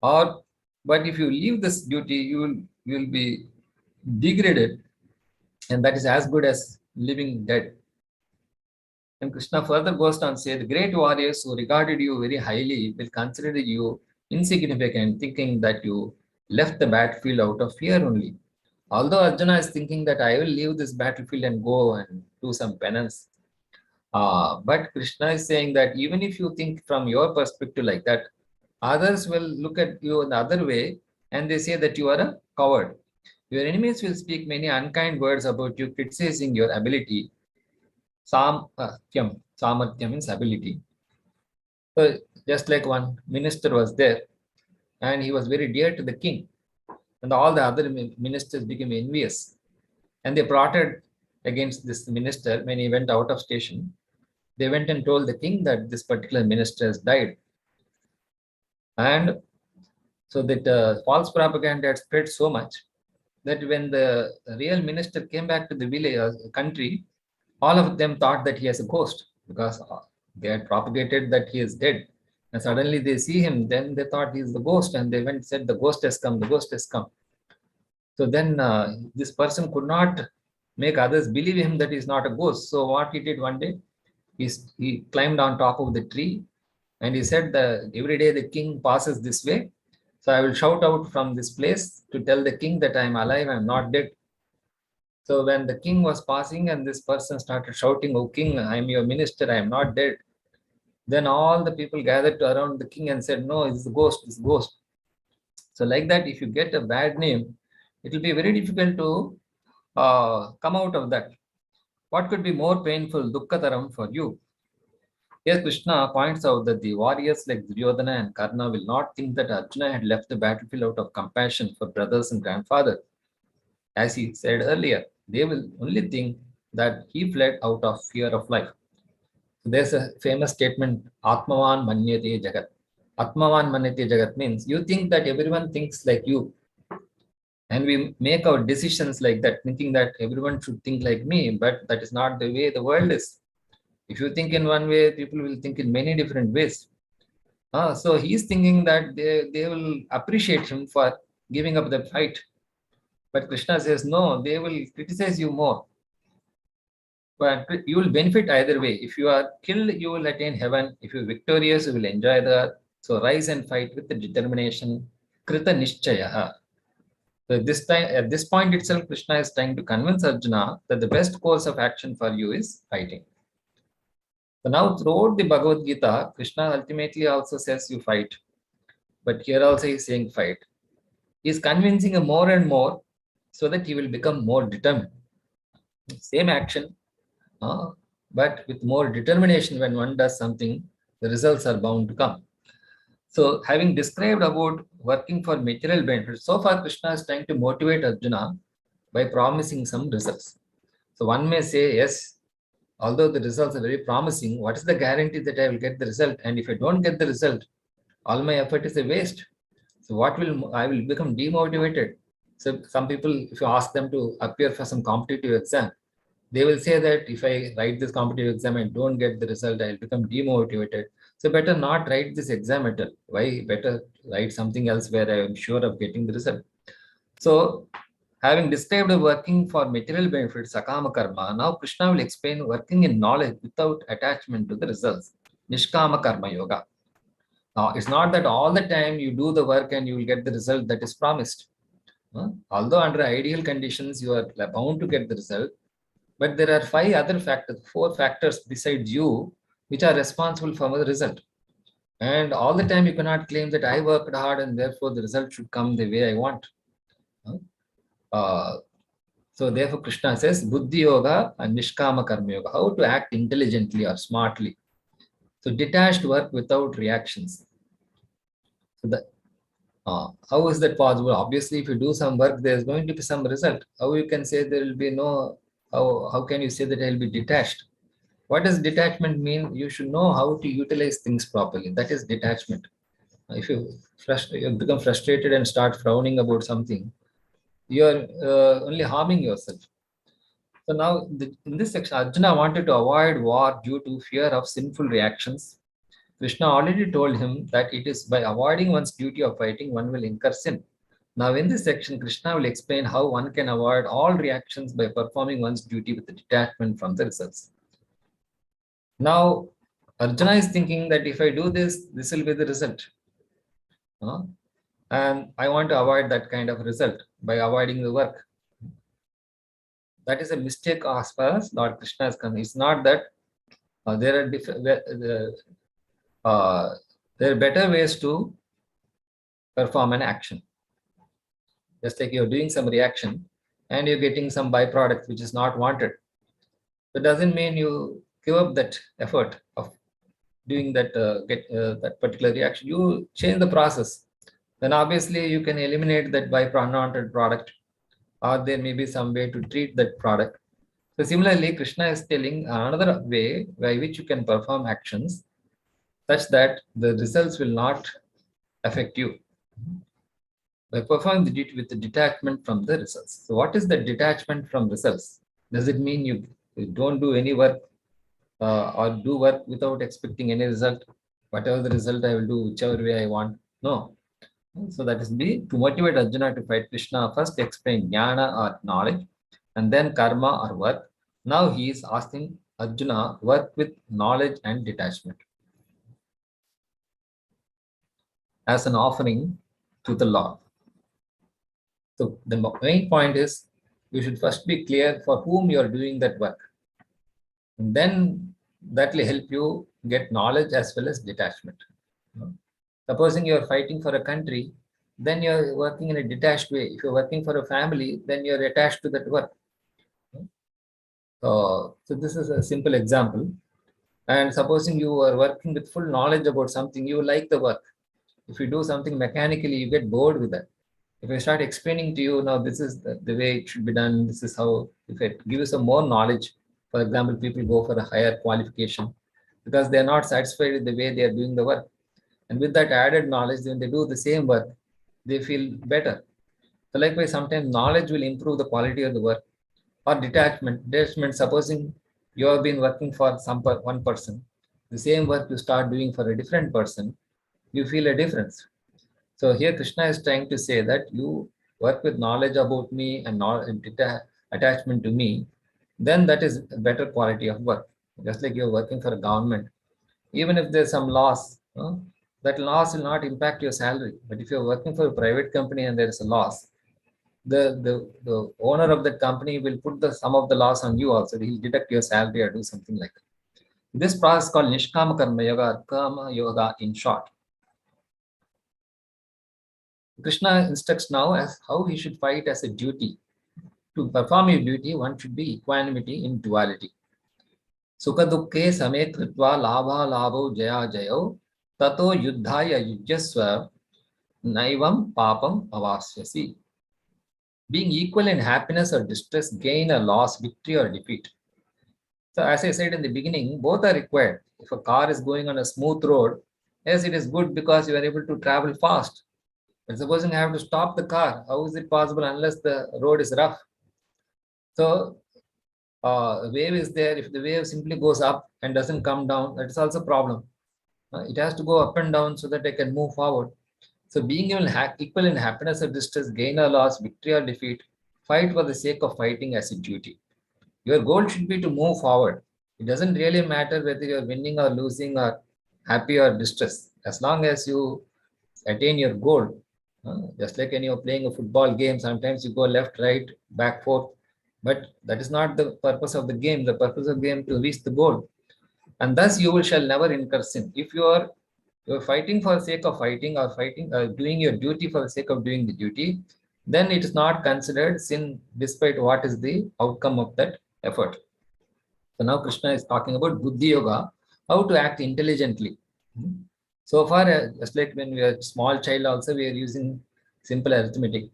or but if you leave this duty, you will be degraded, and that is as good as living dead. And Krishna further goes on to say, the great warriors who regarded you very highly will consider you insignificant, thinking that you left the battlefield out of fear only. Although Arjuna is thinking that I will leave this battlefield and go and do some penance. But Krishna is saying that even if you think from your perspective like that, others will look at you in the other way and they say that you are a coward. Your enemies will speak many unkind words about you, criticizing your ability. Samarthya means ability. So just like one minister was there and he was very dear to the king, and all the other ministers became envious and they plotted against this minister. When he went out of station, they went and told the king that this particular minister has died. And so that false propaganda had spread so much that when the real minister came back to the village country, all of them thought that he has a ghost because they had propagated that he is dead. And suddenly they see him, then they thought he is the ghost, and they went and said, the ghost has come, the ghost has come. So then this person could not make others believe him that he is not a ghost. So what he did one day, he climbed on top of the tree and he said that every day the king passes this way. So I will shout out from this place to tell the king that I am alive, I am not dead. So when the king was passing and this person started shouting, "Oh king, I am your minister, I am not dead." Then all the people gathered around the king and said, "No, it's the ghost, it's the ghost." So like that, if you get a bad name, it will be very difficult to come out of that. What could be more painful, dukkataram, for you? Here Krishna points out that the warriors like Duryodhana and Karna will not think that Arjuna had left the battlefield out of compassion for brothers and grandfather. As he said earlier, they will only think that he fled out of fear of life. So there's a famous statement, Atmavan Manyate Jagat. Atmavan Manyate Jagat means you think that everyone thinks like you. And we make our decisions like that, thinking that everyone should think like me, but that is not the way the world is. If you think in one way, people will think in many different ways. So he's thinking that they will appreciate him for giving up the fight. But Krishna says, no, they will criticize you more. But you will benefit either way. If you are killed, you will attain heaven. If you are victorious, you will enjoy the earth. So rise and fight with the determination. Krita Nishchayaha. So at this point itself, Krishna is trying to convince Arjuna that the best course of action for you is fighting. So now throughout the Bhagavad Gita, Krishna ultimately also says you fight. But here also he is saying fight. He is convincing him more and more so that he will become more determined. Same action, but with more determination. When one does something, the results are bound to come. So having described about working for material benefits, so far Krishna is trying to motivate Arjuna by promising some results. So one may say, yes, although the results are very promising, what is the guarantee that I will get the result? And if I don't get the result, all my effort is a waste. So I will become demotivated. So some people, if you ask them to appear for some competitive exam, they will say that if I write this competitive exam and don't get the result, I'll become demotivated. So better not write this exam at all. Why? Better write something else where I am sure of getting the result. So having described working for material benefits, sakama karma, now Krishna will explain working in knowledge without attachment to the results, nishkama karma yoga. Now, it's not that all the time you do the work and you will get the result that is promised. Although under ideal conditions, you are bound to get the result, but there are four factors besides you, which are responsible for the result. And all the time you cannot claim that I worked hard and therefore the result should come the way I want. So therefore Krishna says Buddhi Yoga and Nishkama Karma Yoga, how to act intelligently or smartly. So detached work without reactions. So how is that possible? Obviously, if you do some work, there is going to be some result. How you can say there will be no, how can you say that I will be detached? What does detachment mean? You should know how to utilize things properly. That is detachment. If you become frustrated and start frowning about something, you are only harming yourself. So now in this section, Arjuna wanted to avoid war due to fear of sinful reactions. Krishna already told him that it is by avoiding one's duty of fighting one will incur sin. Now in this section, Krishna will explain how one can avoid all reactions by performing one's duty with the detachment from the results. Now Arjuna is thinking that if I do this, this will be the result. And I want to avoid that kind of result by avoiding the work. That is a mistake as far as Lord Krishna is concerned. It's not that there are better ways to perform an action. Just like you're doing some reaction and you're getting some byproduct which is not wanted. That doesn't mean you give up that effort of doing that that particular reaction. You change the process. Then obviously you can eliminate that unwanted product, or there may be some way to treat that product. So similarly, Krishna is telling another way by which you can perform actions such that the results will not affect you. By performing the duty with the detachment from the results. So what is the detachment from results? Does it mean you don't do any work or do work without expecting any result? Whatever the result I will do, whichever way I want? No. So that is to motivate Arjuna to fight. Krishna first explain jnana or knowledge, and then karma or work. Now he is asking Arjuna work with knowledge and detachment as an offering to the Lord. So the main point is you should first be clear for whom you are doing that work. And then that will help you get knowledge as well as detachment. Supposing you are fighting for a country, then you are working in a detached way. If you're working for a family, then you're attached to that work. So this is a simple example. And supposing you are working with full knowledge about something, you like the work. If you do something mechanically, you get bored with that. If I start explaining to you, now this is the way it should be done, this is how, if I give you some more knowledge, for example, people go for a higher qualification because they are not satisfied with the way they are doing the work. And with that added knowledge, when they do the same work, they feel better. So likewise, sometimes knowledge will improve the quality of the work. Or detachment. Detachment, supposing you have been working for one person, the same work you start doing for a different person, you feel a difference. So here Krishna is trying to say that you work with knowledge about me and attachment to me, then that is a better quality of work. Just like you're working for a government, even if there's some loss, that loss will not impact your salary. But if you're working for a private company and there is a loss, the owner of that company will put the sum of the loss on you also. He'll deduct your salary or do something like that. This process is called Nishkama Karma Yoga, Karma Yoga in short. Krishna instructs now as how he should fight as a duty. To perform your duty, one should be equanimity in duality. Sukha dukkhe same kritva labha labho jaya jayo tato yuddhaya yujyasva naivam papam avasyasi. Being equal in happiness or distress, gain or loss, victory or defeat. So as I said in the beginning, both are required. If a car is going on a smooth road, yes, it is good because you are able to travel fast. But supposing I have to stop the car, how is it possible unless the road is rough? So wave is there. If the wave simply goes up and doesn't come down, that is also a problem. It has to go up and down so that I can move forward. So being equal in happiness or distress, gain or loss, victory or defeat, fight for the sake of fighting as a duty. Your goal should be to move forward. It doesn't really matter whether you're winning or losing or happy or distressed. As long as you attain your goal, just like when you're playing a football game, sometimes you go left, right, back, forth. But that is not the purpose of the game. The purpose of the game to reach the goal. And thus you shall never incur sin. If you're fighting for the sake of fighting or doing your duty for the sake of doing the duty, then it is not considered sin despite what is the outcome of that effort. So now Krishna is talking about Buddhi Yoga, how to act intelligently. So far, just like when we are a small child also, we are using simple arithmetic.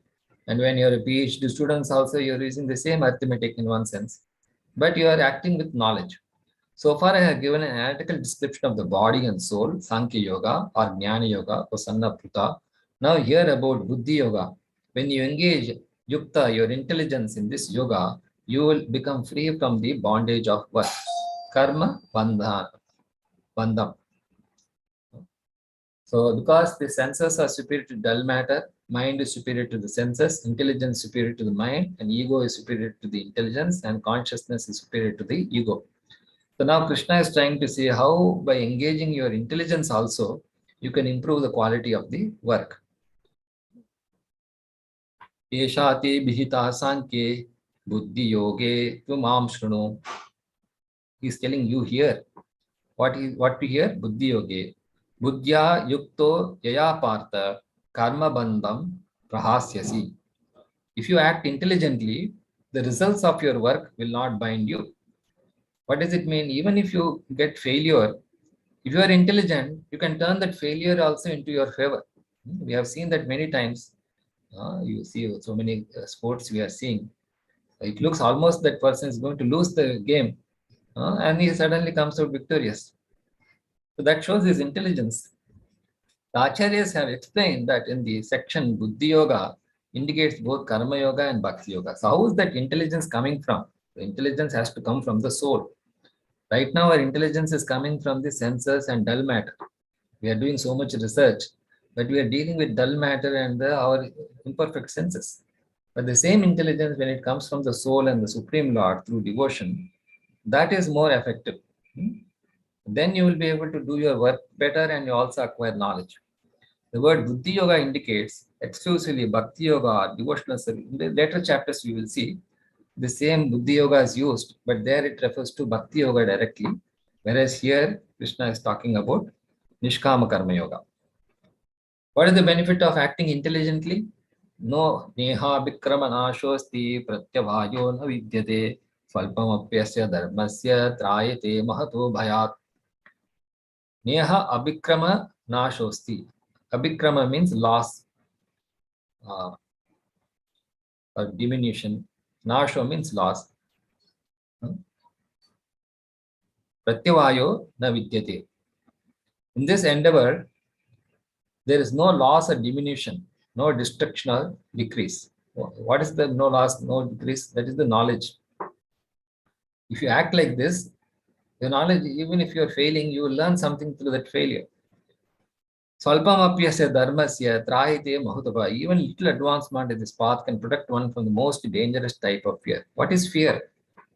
And when you're a PhD students also, you're using the same arithmetic in one sense. But you are acting with knowledge. So far, I have given an analytical description of the body and soul, Sankhya Yoga or Jnana Yoga, Prasanna Pruta. Now here about Buddhi Yoga. When you engage Yukta, your intelligence in this yoga, you will become free from the bondage of what? Karma Bandham. So because the senses are superior to dull matter, mind is superior to the senses, intelligence superior to the mind, and ego is superior to the intelligence, and consciousness is superior to the ego. So now Krishna is trying to say how by engaging your intelligence also, you can improve the quality of the work. Eshate bhita sankye buddhi yoge tumam shruno. He is telling you here. What to hear? Buddhi yoge. Buddhya yukto yaya partha karma bandham prahasyasi. If you act intelligently, the results of your work will not bind you. What does it mean? Even if you get failure, if you are intelligent, you can turn that failure also into your favor. We have seen that many times. You see so many sports we are seeing. It looks almost that person is going to lose the game, and he suddenly comes out victorious. So that shows his intelligence. The Acharyas have explained that in the section Buddhi Yoga indicates both Karma Yoga and Bhakti Yoga. So how is that intelligence coming from? The intelligence has to come from the soul. Right now our intelligence is coming from the senses and dull matter. We are doing so much research, but we are dealing with dull matter and our imperfect senses. But the same intelligence, when it comes from the soul and the Supreme Lord through devotion, that is more effective. Then you will be able to do your work better and you also acquire knowledge. The word Buddhi Yoga indicates exclusively Bhakti Yoga or devotional service. In the later chapters, we will see the same Buddhi Yoga is used, but there it refers to Bhakti Yoga directly, whereas here Krishna is talking about Nishkama Karma Yoga. What is the benefit of acting intelligently? No neha vikrama nashosti pratyabhayo na vidyate swalpam apyasya dharmasya trayate mahato bhayat. Neha abhikrama nashosti. Abhikrama means loss or diminution. Nasho means loss. Pratyavayo na vidyate. In this endeavor, there is no loss or diminution, no destruction or decrease. What is the no loss, no decrease? That is the knowledge. If you act like this, the knowledge, even if you are failing, you will learn something through that failure. Swalpamapyasya dharmasya trayate mahutava. Even little advancement in this path can protect one from the most dangerous type of fear. What is fear?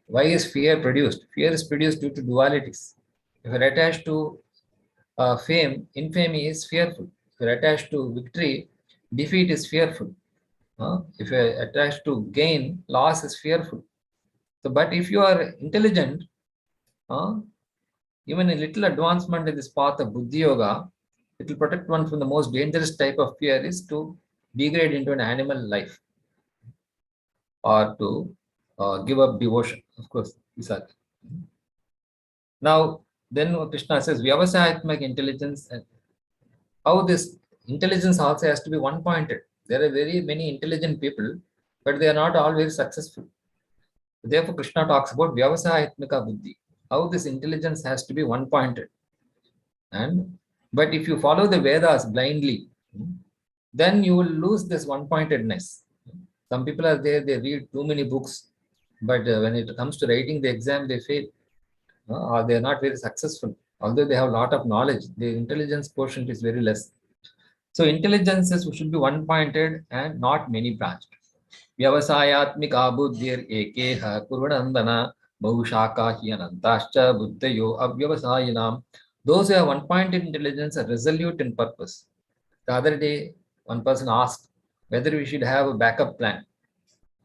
Why is fear produced? Fear is produced due to dualities. If you are attached to fame, infamy is fearful. If you are attached to victory, defeat is fearful. If you are attached to gain, loss is fearful. So, but if you are intelligent, even a little advancement in this path of Buddhi Yoga, it will protect one from the most dangerous type of fear is to degrade into an animal life or to give up devotion. Of course, these are. Now, then Krishna says, Vyavasayatmak intelligence, and how this intelligence also has to be one-pointed. There are very many intelligent people, but they are not all very successful. Therefore, Krishna talks about Vyavasayatmika Buddhi, how this intelligence has to be one-pointed. But if you follow the Vedas blindly, then you will lose this one-pointedness. Some people are there, they read too many books, but when it comes to writing the exam, they fail, or they are not very successful. Although they have a lot of knowledge, their intelligence quotient is very less. So intelligences should be one-pointed and not many-branched. Vyavasayatmika buddhir ekeha kurvanandana bahushaka hyanantascha buddhayo avyavasayinam. Those who have one-pointed intelligence are resolute in purpose. The other day, one person asked whether we should have a backup plan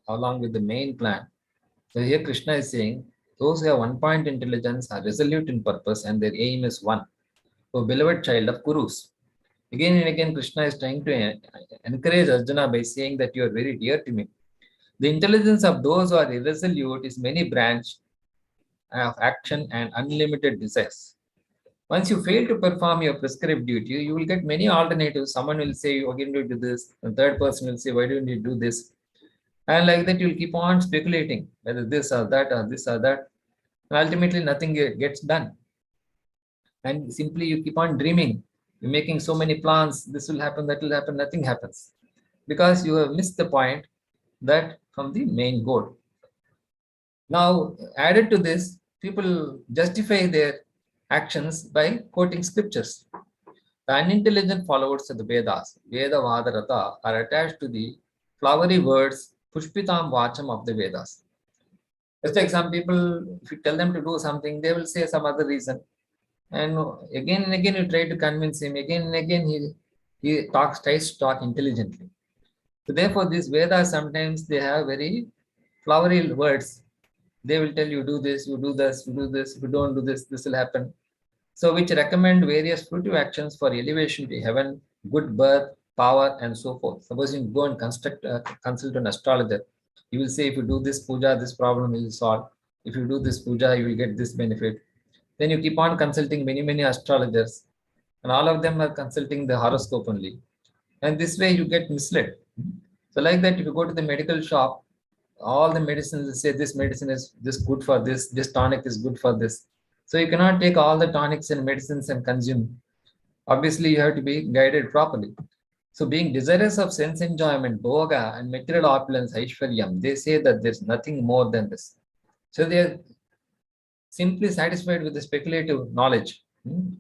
along with the main plan. So here Krishna is saying, those who have one-point intelligence are resolute in purpose and their aim is one. So beloved child of Kurus. Again and again, Krishna is trying to encourage Arjuna by saying that you are very dear to me. The intelligence of those who are irresolute is many branched of action and unlimited desires. Once you fail to perform your prescribed duty, you will get many alternatives. Someone will say, you again do this. The third person will say, why don't you do this? And like that, you'll keep on speculating whether this or that or this or that. And ultimately, nothing gets done. And simply you keep on dreaming. You're making so many plans. This will happen, that will happen. Nothing happens. Because you have missed the point that from the main goal. Now, added to this, people justify their actions by quoting scriptures. The unintelligent followers of the Vedas, Veda Vadarata, are attached to the flowery words Pushpitam Vacham of the Vedas. Just like some people, if you tell them to do something, they will say some other reason. And again you try to convince him, again and again he tries to talk intelligently. So therefore, these Vedas sometimes they have very flowery words. They will tell you do this, you do this, you do this. If you don't do this, this will happen. So which recommend various fruitive actions for elevation to heaven, good birth, power, and so forth. Suppose you go and consult an astrologer. He will say, if you do this puja, this problem will solve. If you do this puja, you will get this benefit. Then you keep on consulting many astrologers, and all of them are consulting the horoscope only. And this way you get misled. So like that, if you go to the medical shop, all the medicines will say this medicine is this good for this tonic is good for this. So you cannot take all the tonics and medicines and consume. Obviously, you have to be guided properly. So being desirous of sense enjoyment, bhoga, and material opulence, aishwaryam, they say that there's nothing more than this. So they are simply satisfied with the speculative knowledge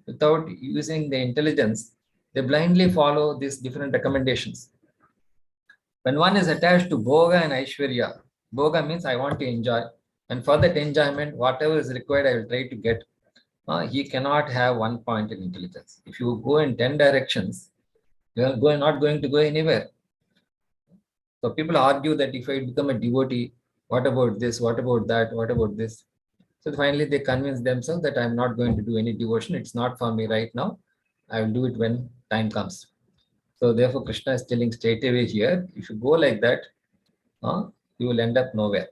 without using the intelligence. They blindly follow these different recommendations. When one is attached to bhoga and aishwarya, bhoga means I want to enjoy, and for that enjoyment, whatever is required, I will try to get. He cannot have one point in intelligence. If you go in 10 directions, you are not going to go anywhere. So people argue that if I become a devotee, what about this? What about that? What about this? So finally, they convince themselves that I'm not going to do any devotion. It's not for me right now. I will do it when time comes. So therefore, Krishna is telling straight away here, if you go like that, you will end up nowhere.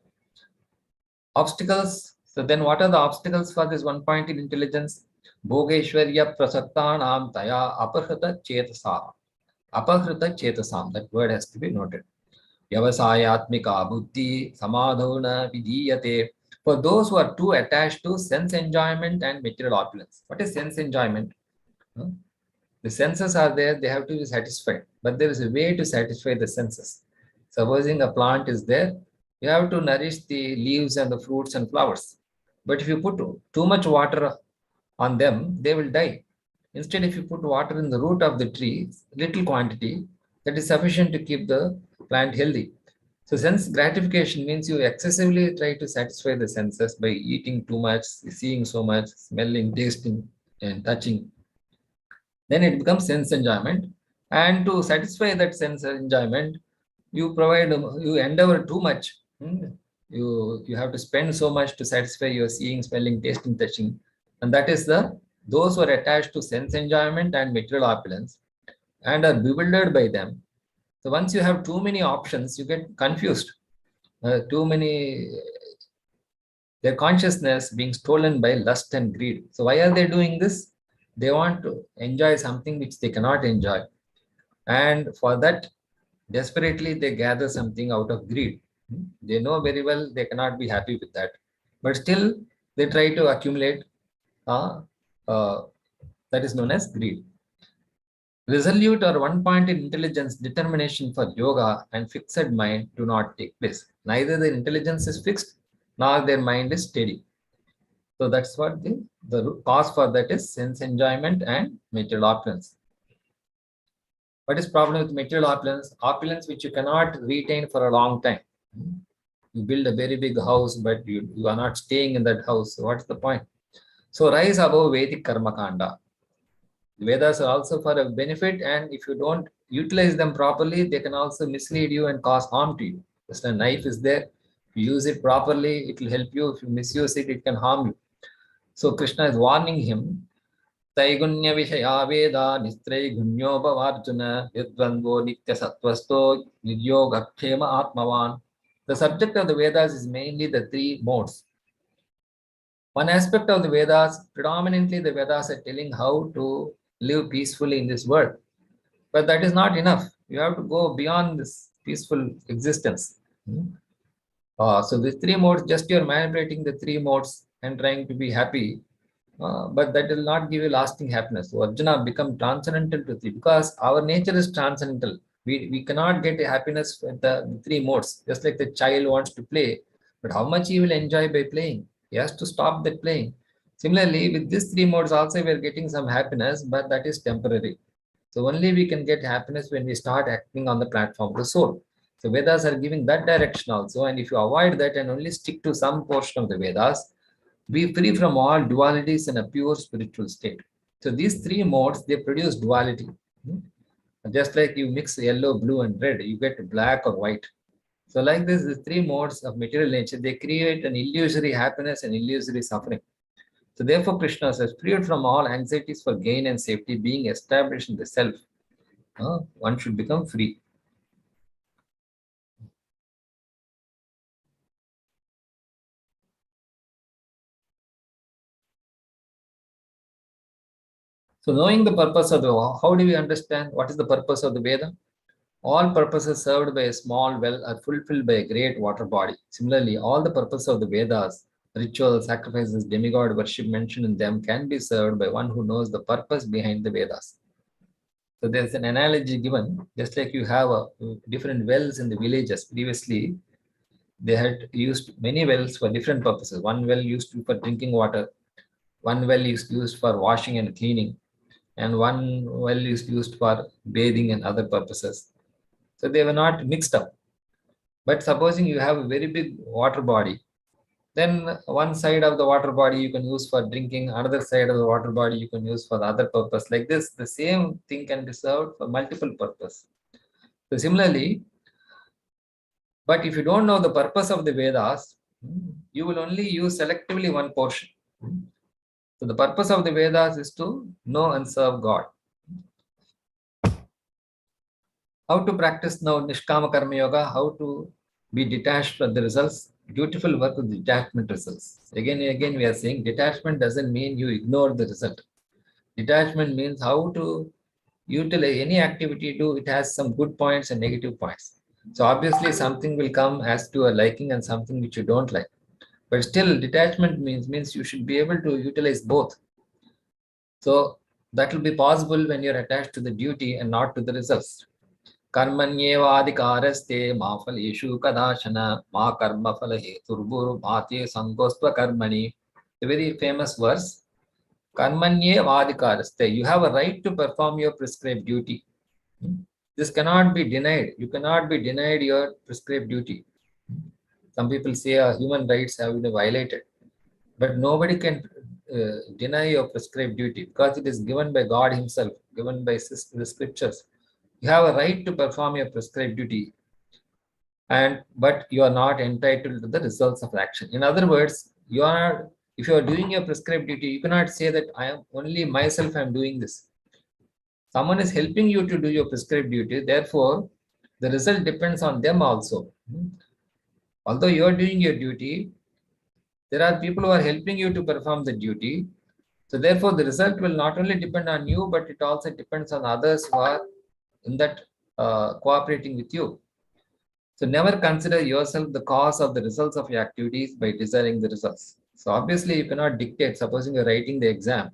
Obstacles. So then what are the obstacles for this one point in intelligence? Bhogeshwarya prasaktanam taya apahrita chetasam. Apahrita chetasam. That word has to be noted. Vyavasayatmika buddhi samadhona vidiyate. For those who are too attached to sense enjoyment and material opulence. What is sense enjoyment? The senses are there, they have to be satisfied. But there is a way to satisfy the senses. Supposing a plant is there, you have to nourish the leaves and the fruits and flowers. But if you put too much water on them, they will die. Instead, if you put water in the root of the tree, little quantity, that is sufficient to keep the plant healthy. So sense gratification means you excessively try to satisfy the senses by eating too much, seeing so much, smelling, tasting, and touching. Then it becomes sense enjoyment. And to satisfy that sense enjoyment, you endeavor too much. You have to spend so much to satisfy your seeing, smelling, tasting, touching. And that is those who are attached to sense enjoyment and material opulence and are bewildered by them. So once you have too many options, you get confused. Their consciousness being stolen by lust and greed. So why are they doing this? They want to enjoy something which they cannot enjoy. And for that, desperately, they gather something out of greed. They know very well they cannot be happy with that. But still, they try to accumulate. That is known as greed. Resolute or one-pointed intelligence, determination for yoga and fixed mind do not take place. Neither the intelligence is fixed nor their mind is steady. So that's what the cause for that is sense enjoyment and material opulence. What is problem with material opulence? Opulence which you cannot retain for a long time. You build a very big house, but you are not staying in that house. So what's the point? So rise above Vedic Karma Kanda. The Vedas are also for a benefit, and if you don't utilize them properly, they can also mislead you and cause harm to you. Just a knife is there. If you use it properly, it will help you. If you misuse it, it can harm you. So Krishna is warning him. Taigunya Vishaya Veda Nistrei Gunyobhavarjuna Yadvandvo Nitya Sattvasto Nidyoga Kshema Atmavan. The subject of the Vedas is mainly the three modes. One aspect of the Vedas, predominantly the Vedas are telling how to live peacefully in this world. But that is not enough. You have to go beyond this peaceful existence. So the three modes, just you're manipulating the three modes and trying to be happy, but that will not give you lasting happiness. So Arjuna become transcendental to three because our nature is transcendental. We cannot get a happiness with the three modes. Just like the child wants to play, but how much he will enjoy by playing? He has to stop that playing. Similarly, with these three modes also we are getting some happiness, but that is temporary. So only we can get happiness when we start acting on the platform of the soul. So Vedas are giving that direction also, and if you avoid that and only stick to some portion of the Vedas, be free from all dualities in a pure spiritual state. So these three modes, they produce duality. Just like you mix yellow, blue, and red, you get black or white. So like this, the three modes of material nature, they create an illusory happiness and illusory suffering. So therefore, Krishna says, freed from all anxieties for gain and safety, being established in the self, one should become free. So knowing the purpose of the, how do we understand what is the purpose of the Veda? All purposes served by a small well are fulfilled by a great water body. Similarly, all the purpose of the Vedas, rituals, sacrifices, demigod worship mentioned in them can be served by one who knows the purpose behind the Vedas. So there's an analogy given, just like you have different wells in the villages. Previously, they had used many wells for different purposes. One well used for drinking water, one well is used for washing and cleaning, and one well is used for bathing and other purposes. So they were not mixed up. But supposing you have a very big water body, then one side of the water body you can use for drinking, another side of the water body you can use for the other purpose. Like this, the same thing can be served for multiple purposes. So similarly, but if you don't know the purpose of the Vedas, you will only use selectively one portion. So the purpose of the Vedas is to know and serve God. How to practice now Nishkama Karma Yoga, how to be detached from the results. Beautiful work with detachment results. Again and again we are saying detachment doesn't mean you ignore the result. Detachment means how to utilize any activity you do, it has some good points and negative points. So obviously something will come as to a liking and something which you don't like. But still detachment means you should be able to utilize both. So that will be possible when you're attached to the duty and not to the results. Karmanyevadikaraste ma phaleshu kadashana ma karma phala heturbur bhati sangostva karmani. A very famous verse. Karmanyevadikaraste. You have a right to perform your prescribed duty. This cannot be denied. You cannot be denied your prescribed duty. Some people say human rights have been violated. But nobody can deny your prescribed duty because it is given by God Himself, given by the scriptures. You have a right to perform your prescribed duty, but you are not entitled to the results of action. In other words, if you are doing your prescribed duty, you cannot say that I am only myself I am doing this. Someone is helping you to do your prescribed duty, therefore the result depends on them also. Although you are doing your duty, there are people who are helping you to perform the duty. So therefore the result will not only depend on you, but it also depends on others who are in that cooperating with you. So never consider yourself the cause of the results of your activities by desiring the results. So obviously you cannot dictate. Supposing you're writing the exam,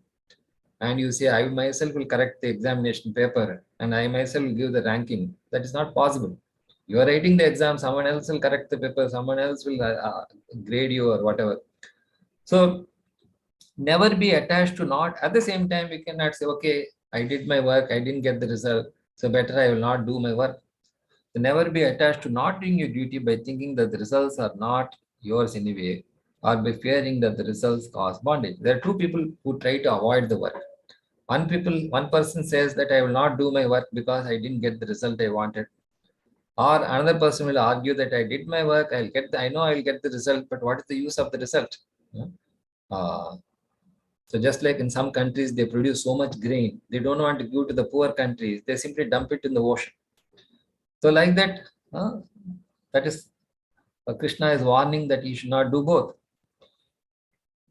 and you say, I myself will correct the examination paper and I myself will give the ranking. That is not possible. You are writing the exam, someone else will correct the paper, someone else will grade you or whatever. So never be attached to not. At the same time, we cannot say, okay, I did my work, I didn't get the result, so better I will not do my work. So never be attached to not doing your duty by thinking that the results are not yours anyway, or by fearing that the results cause bondage. There are two people who try to avoid the work. One person says that I will not do my work because I didn't get the result I wanted. Or another person will argue that I did my work, I know I will get the result, but what is the use of the result? Uh, so just like in some countries, they produce so much grain, they don't want to give to the poor countries, they simply dump it in the ocean. So like that, that is Krishna is warning that you should not do both.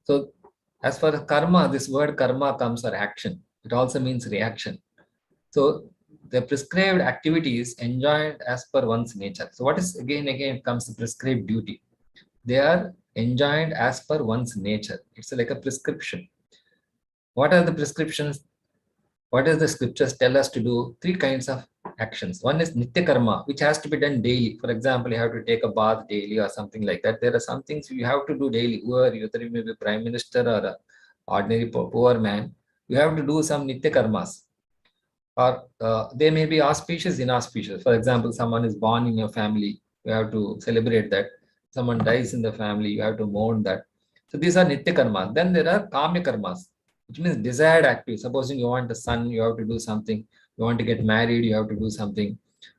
So as for karma, this word karma comes or action. It also means reaction. So the prescribed activities enjoined as per one's nature. So what is again comes the prescribed duty. They are enjoined as per one's nature. It's like a prescription. What are the prescriptions? What does the scriptures tell us to do? Three kinds of actions. One is nitya karma, which has to be done daily. For example, you have to take a bath daily or something like that. There are some things you have to do daily. Whether you may be prime minister or an ordinary poor man, you have to do some nitya karmas. Or they may be auspicious, inauspicious. For example, someone is born in your family, you have to celebrate that. Someone dies in the family, you have to mourn that. So these are nitya karmas. Then there are kamya karmas, which means desired activity. Supposing you want a son, you have to do something. You want to get married, you have to do something.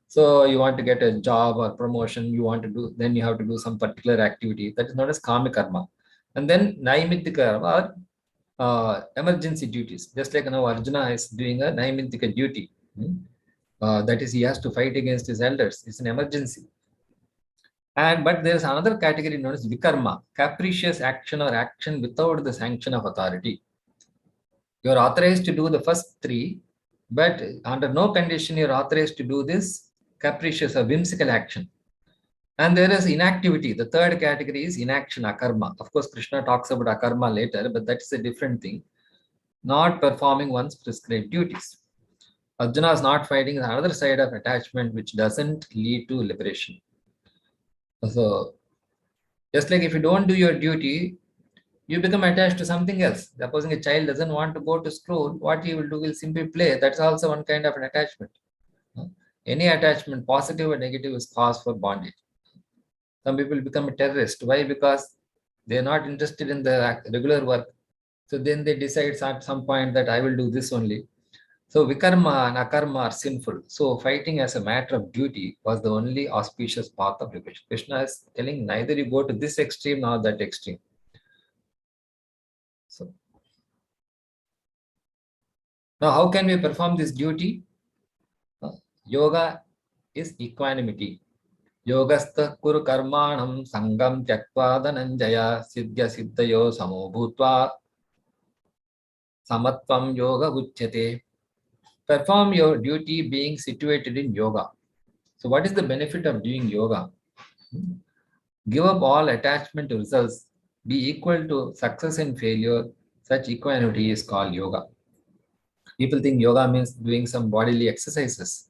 So you want to get a job or promotion, you want to do, then you have to do some particular activity. That is known as kamya karma. And then naimittika karma, emergency duties. Just like now Arjuna is doing a naimittika duty. That is, he has to fight against his elders. It's an emergency. But there is another category known as vikarma, capricious action or action without the sanction of authority. You are authorized to do the first three, but under no condition you are authorized to do this capricious or whimsical action. And there is inactivity. The third category is inaction, akarma. Of course, Krishna talks about akarma later, but that's a different thing. Not performing one's prescribed duties. Arjuna is not fighting another side of attachment which doesn't lead to liberation. So, just like if you don't do your duty, you become attached to something else. Supposing a child doesn't want to go to school, what he will do will simply play. That's also one kind of an attachment. Any attachment, positive or negative, is cause for bondage. Some people become a terrorist. Why? Because they are not interested in the regular work. So then they decide at some point that I will do this only. So vikarma and akarma are sinful. So fighting as a matter of duty was the only auspicious path of liberation. Krishna is telling neither you go to this extreme nor that extreme. So now how can we perform this duty? Yoga is equanimity. Yogastha kuru karmanam sangam tyaktva dhananjaya siddhya siddhayo samo bhutva samatvam yoga uchyate. Perform your duty being situated in yoga. So what is the benefit of doing yoga? Give up all attachment to results. Be equal to success and failure. Such equanimity is called yoga. People think yoga means doing some bodily exercises.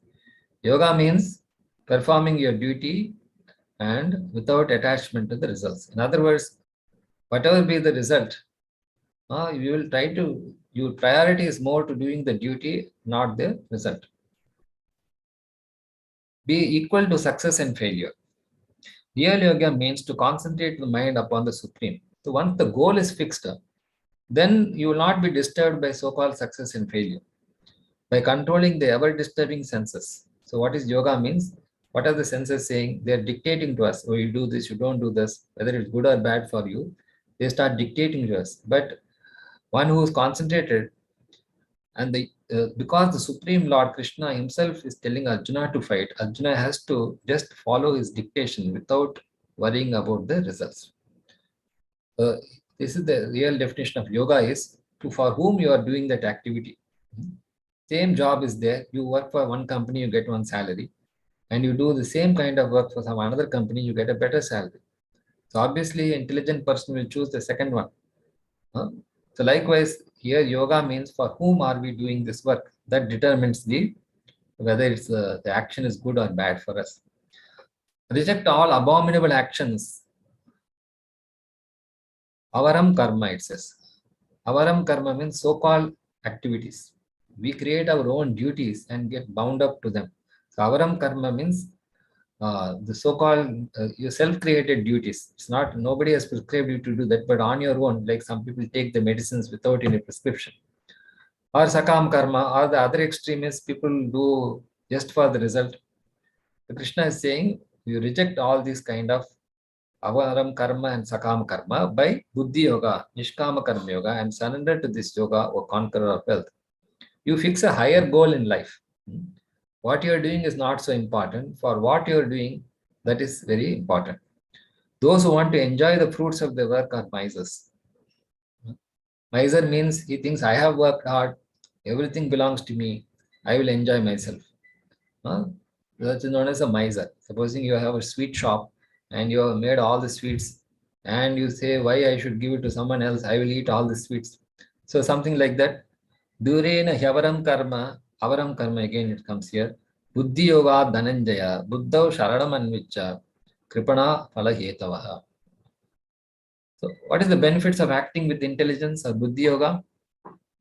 Yoga means performing your duty and without attachment to the results. In other words, whatever be the result, you will try to, your priority is more to doing the duty, not the result. Be equal to success and failure. Real yoga means to concentrate the mind upon the supreme. So once the goal is fixed, then you will not be disturbed by so-called success and failure. By controlling the ever-disturbing senses. So what is yoga means? What are the senses saying? They are dictating to us. Oh, you do this, you don't do this. Whether it's good or bad for you, they start dictating to us. But one who is concentrated, and because the Supreme Lord Krishna himself is telling Arjuna to fight, Arjuna has to just follow his dictation without worrying about the results. This is the real definition of yoga, is for whom you are doing that activity. Same job is there. You work for one company, you get one salary, and you do the same kind of work for some another company, you get a better salary. So obviously, an intelligent person will choose the second one. So likewise, here yoga means for whom are we doing this work. That determines whether it's the action is good or bad for us. Reject all abominable actions. Avaram karma, it says. Avaram karma means so-called activities. We create our own duties and get bound up to them. So avaram karma means the so-called your self-created duties. It's not, nobody has prescribed you to do that, but on your own, like some people take the medicines without any prescription. Or sakam karma, or the other extreme is people do just for the result. The Krishna is saying you reject all these kind of avaram karma and sakam karma by buddhi yoga, nishkama karma yoga, and surrender to this yoga or conqueror of wealth. You fix a higher goal in life. What you are doing is not so important. For what you are doing, that is very important. Those who want to enjoy the fruits of their work are misers. Miser means he thinks I have worked hard, everything belongs to me, I will enjoy myself. That is known as a miser. Supposing you have a sweet shop and you have made all the sweets and you say, why I should give it to someone else, I will eat all the sweets. So something like that. Durena hyavaram karma, avaram karma, again it comes here. Buddhi yoga dhananjaya, buddhav sharanam anvicha, kripana phala hetavaha. So what is the benefits of acting with intelligence or buddhi yoga?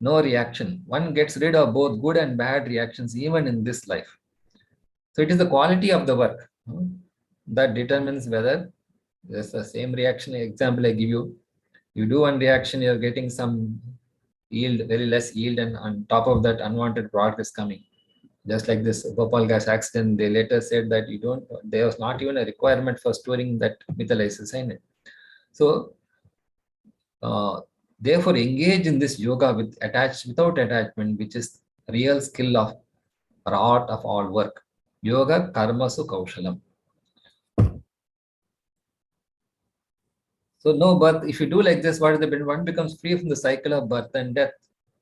No reaction. One gets rid of both good and bad reactions even in this life. So it is the quality of the work that determines whether there's the same reaction. Example I give you. You do one reaction, you're getting some yield, very less yield, and on top of that unwanted product is coming. Just like this Bhopal gas accident, they later said that there was not even a requirement for storing that methyl isocyanate. So therefore engage in this yoga without attachment, which is real skill of or art of all work. Yoga karmasu kaushalam. So no birth. If you do like this, what is the benefit? One becomes free from the cycle of birth and death.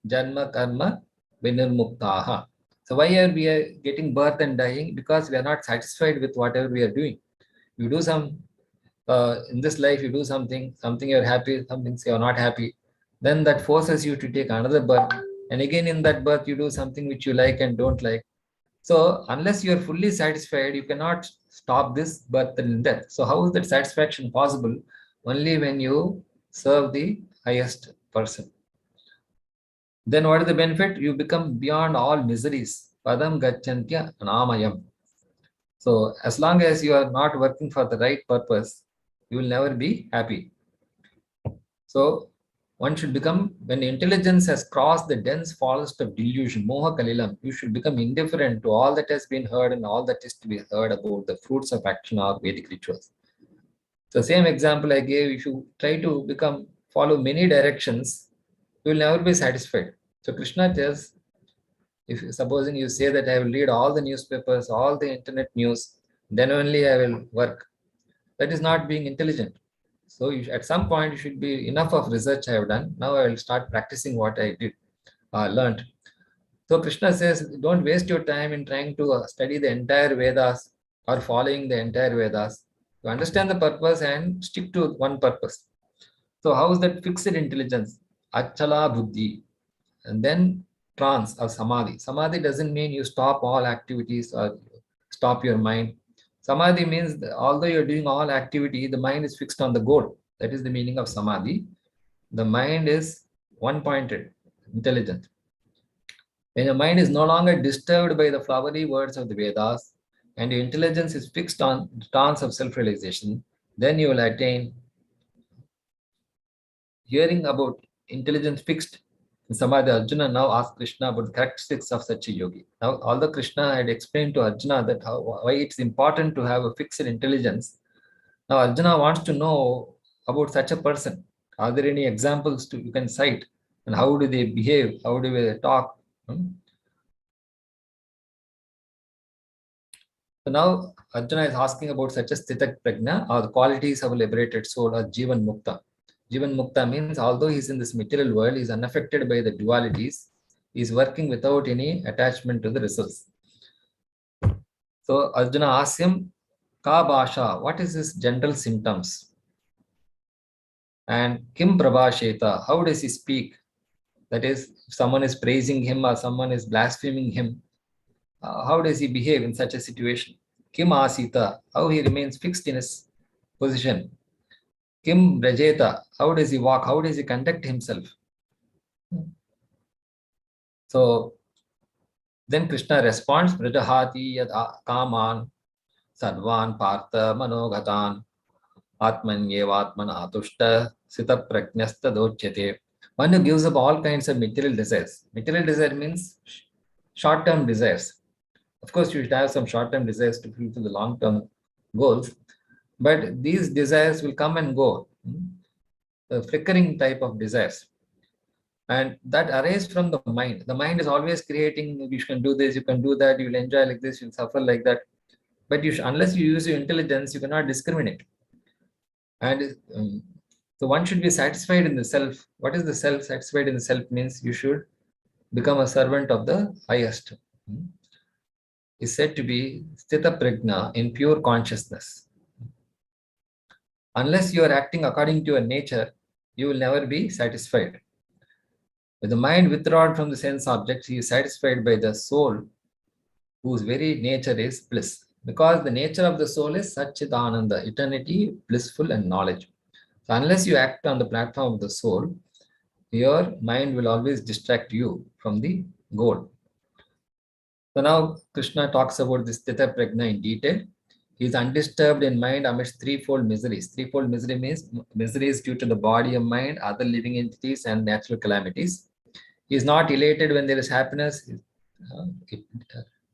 Janma karma vinirmuktaha. So why are we getting birth and dying? Because we are not satisfied with whatever we are doing. You do some in this life, you do something you're happy, something you're not happy. Then that forces you to take another birth. And again in that birth, you do something which you like and don't like. So unless you are fully satisfied, you cannot stop this birth and death. So how is that satisfaction possible? Only when you serve the highest person. Then what is the benefit? You become beyond all miseries. Padam gacchantya anamayam. So as long as you are not working for the right purpose, you will never be happy. So one should become, when intelligence has crossed the dense forest of delusion, moha kalilam, you should become indifferent to all that has been heard and all that is to be heard about the fruits of action or Vedic rituals. So same example I gave, if you try to follow many directions, you will never be satisfied. So Krishna tells, supposing you say that I will read all the newspapers, all the internet news, then only I will work. That is not being intelligent. So at some point, you should be enough of research I have done. Now I will start practicing what I did, learned. So Krishna says, don't waste your time in trying to study the entire Vedas or following the entire Vedas. To understand the purpose and stick to one purpose. So how is that fixed intelligence? Achala buddhi. And then trance or samadhi. Samadhi doesn't mean you stop all activities or stop your mind. Samadhi means that although you're doing all activity, the mind is fixed on the goal. That is the meaning of samadhi. The mind is one-pointed, intelligent. When your mind is no longer disturbed by the flowery words of the Vedas and your intelligence is fixed on the trance of self-realization, then you will attain. Hearing about intelligence fixed in Samadhi, Arjuna now asked Krishna about the characteristics of such a yogi. Now, although Krishna had explained to Arjuna that why it's important to have a fixed intelligence, now Arjuna wants to know about such a person. Are there any examples you can cite? And how do they behave? How do they talk? So now Arjuna is asking about such a sthita prajna, or the qualities of a liberated soul, or Jivan Mukta. Jivan Mukta means although he is in this material world, he is unaffected by the dualities. He is working without any attachment to the results. So Arjuna asks him, Ka Bhasha, what is his general symptoms? And Kim Prabhasheta, how does he speak? That is, if someone is praising him or someone is blaspheming him, how does he behave in such a situation? Kim asita, how he remains fixed in his position. Kim rajeta, how does he walk? How does he conduct himself? So then Krishna responds, Vrajahati yad kaman sarvan partha manogatan atmanyevatman atushta sita prajnasta dochyate. One who gives up all kinds of material desires. Material desire means short-term desires. Of course, you should have some short-term desires to fulfill the long-term goals, but these desires will come and go. The flickering type of desires. And that arises from the mind. The mind is always creating, you can do this, you can do that, you will enjoy like this, you'll suffer like that. But unless you use your intelligence, you cannot discriminate. And so one should be satisfied in the self. What is the self? Satisfied in the self means you should become a servant of the highest. Is said to be sthita prajna, in pure consciousness. Unless you are acting according to your nature, you will never be satisfied. With the mind withdrawn from the sense objects, he is satisfied by the soul, whose very nature is bliss. Because the nature of the soul is Satchidananda, eternity, blissful, and knowledge. So unless you act on the platform of the soul, your mind will always distract you from the goal. So now Krishna talks about this Sthita Prajna in detail. He is undisturbed in mind amidst threefold miseries. Threefold misery means miseries due to the body and mind, other living entities, and natural calamities. He is not elated when there is happiness.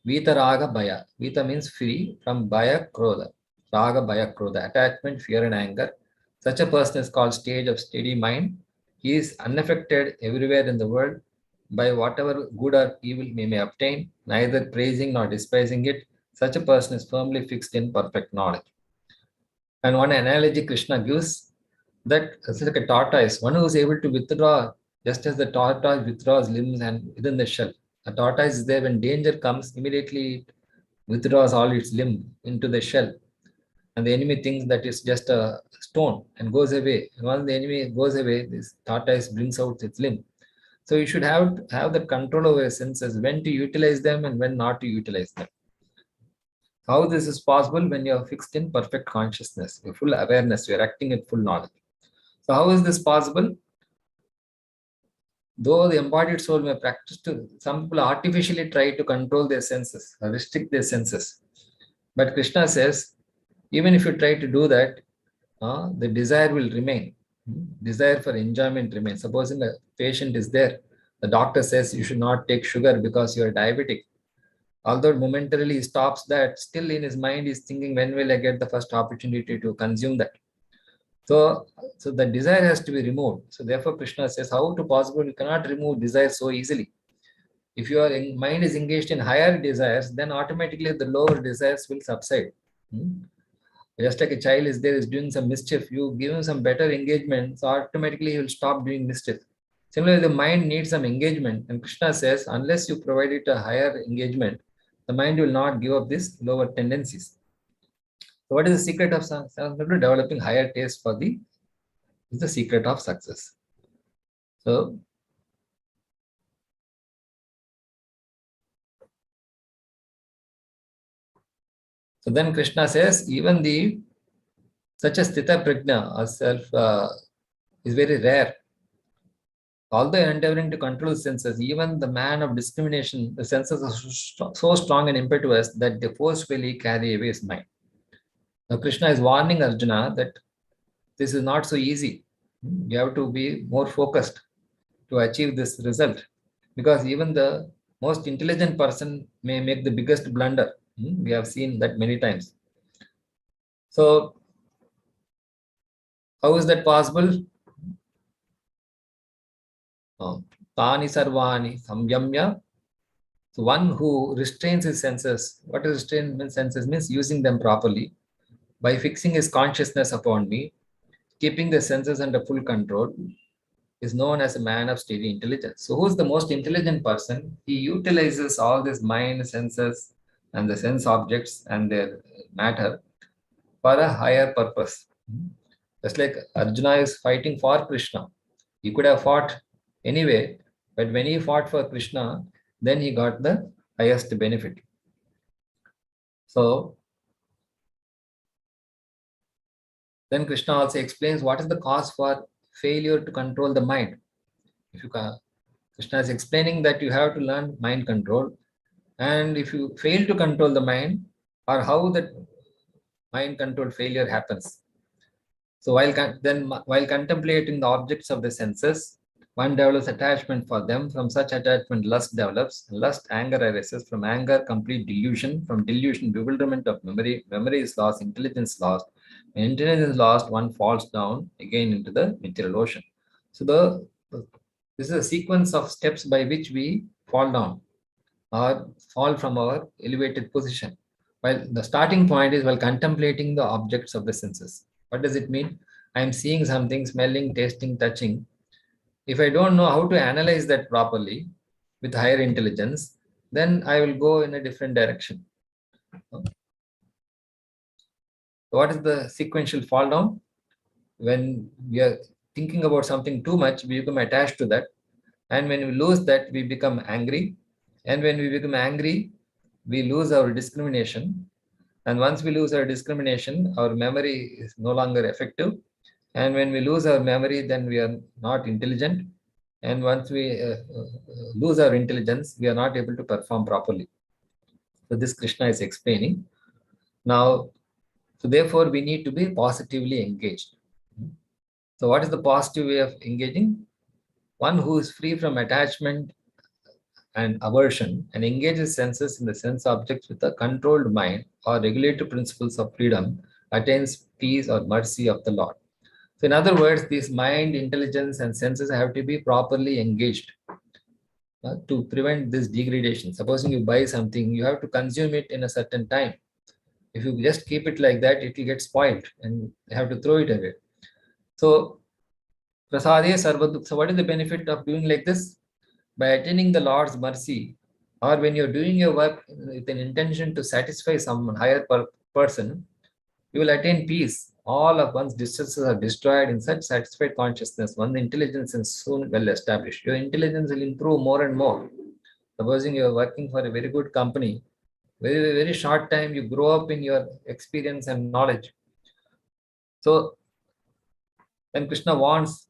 Vita Raga Bhaya. Vita means free from Bhaya Krodha. Raga Bhaya Krodha. Attachment, fear, and anger. Such a person is called stage of steady mind. He is unaffected everywhere in the world by whatever good or evil he may obtain, neither praising nor despising it. Such a person is firmly fixed in perfect knowledge. And one analogy Krishna gives, that it's like a tortoise, one who is able to withdraw, just as the tortoise withdraws limbs and within the shell. A tortoise is there when danger comes, immediately it withdraws all its limb into the shell. And the enemy thinks that it's just a stone and goes away. And once the enemy goes away, this tortoise brings out its limb. So you should have the control over your senses, when to utilize them and when not to utilize them. How this is possible? When you are fixed in perfect consciousness, your full awareness, you are acting with full knowledge. So how is this possible? Though the embodied soul may practice some people artificially try to control their senses, or restrict their senses. But Krishna says, even if you try to do that, the desire will remain. Desire for enjoyment remains. Supposing a patient is there, the doctor says you should not take sugar because you are diabetic. Although momentarily he stops that, still in his mind he's thinking, when will I get the first opportunity to consume that? So the desire has to be removed. So therefore Krishna says, how to possible? You cannot remove desire so easily. If your mind is engaged in higher desires, then automatically the lower desires will subside. Just like a child is there, is doing some mischief, you give him some better engagement, so automatically he will stop doing mischief. Similarly, the mind needs some engagement, and Krishna says, unless you provide it a higher engagement, the mind will not give up these lower tendencies. So what is the secret of developing higher taste for is the secret of success. So then Krishna says, even such a sthita prajna or self is very rare. Although endeavoring to control senses, even the man of discrimination, the senses are so strong and impetuous that they forcefully carry away his mind. Now Krishna is warning Arjuna that this is not so easy. You have to be more focused to achieve this result, because even the most intelligent person may make the biggest blunder. We have seen that many times. So how is that possible? Tani sarvani samyamya. So one who restrains his senses. What is restraint senses means? Using them properly by fixing his consciousness upon me, keeping the senses under full control, is known as a man of steady intelligence. So who's the most intelligent person? He utilizes all this mind, senses, and the sense objects and their matter for a higher purpose. Just like Arjuna is fighting for Krishna. He could have fought anyway, But when he fought for Krishna, then he got the highest benefit. So then Krishna also explains what is the cause for failure to control the mind. If you can, Krishna is explaining that you have to learn mind control, and if you fail to control the mind, or how that mind control failure happens. So while contemplating the objects of the senses, one develops attachment for them. From such attachment, lust develops. Lust, anger arises. From anger, complete delusion. From delusion, bewilderment of memory. Memory is lost. Intelligence lost. When intelligence is lost, one falls down again into the material ocean. So this is a sequence of steps by which we fall down or fall from our elevated position. While the starting point is while contemplating the objects of the senses. What does it mean? I am seeing something, smelling, tasting, touching. If I don't know how to analyze that properly with higher intelligence, then I will go in a different direction. What is the sequential fall down? When we are thinking about something too much, we become attached to that. And when we lose that, we become angry. And when we become angry, we lose our discrimination. And once we lose our discrimination, our memory is no longer effective. And when we lose our memory, then we are not intelligent. And once we lose our intelligence, we are not able to perform properly. So this Krishna is explaining. Now, so therefore, we need to be positively engaged. So what is the positive way of engaging? One who is free from attachment and aversion and engages senses in the sense objects with a controlled mind or regulative principles of freedom attains peace or mercy of the Lord. So in other words, this mind, intelligence, and senses have to be properly engaged to prevent this degradation. Supposing you buy something, you have to consume it in a certain time. If you just keep it like that, it will get spoiled and you have to throw it away. So, prasade sarvaduk. So what is the benefit of doing like this? By attaining the Lord's mercy, or when you're doing your work with an intention to satisfy some higher person, you will attain peace. All of one's distresses are destroyed in such satisfied consciousness. One's intelligence is soon well established. Your intelligence will improve more and more. Supposing you are working for a very good company, very short time you grow up in your experience and knowledge. So when Krishna wants,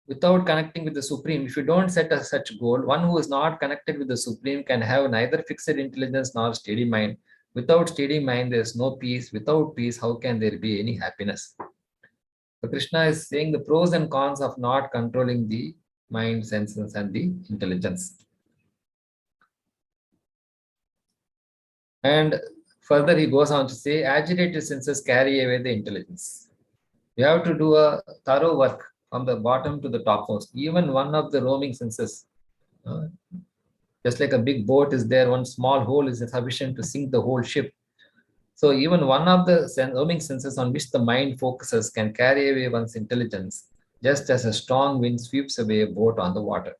without connecting with the Supreme, if you don't set a such goal, one who is not connected with the Supreme can have neither fixed intelligence nor steady mind. Without steady mind, there is no peace. Without peace, how can there be any happiness? So Krishna is saying the pros and cons of not controlling the mind, senses, and the intelligence. And further, he goes on to say, agitated senses carry away the intelligence. You have to do a thorough work from the bottom to the topmost. Even one of the roaming senses, just like a big boat is there, one small hole is sufficient to sink the whole ship. So even one of the roaming senses on which the mind focuses can carry away one's intelligence, just as a strong wind sweeps away a boat on the water.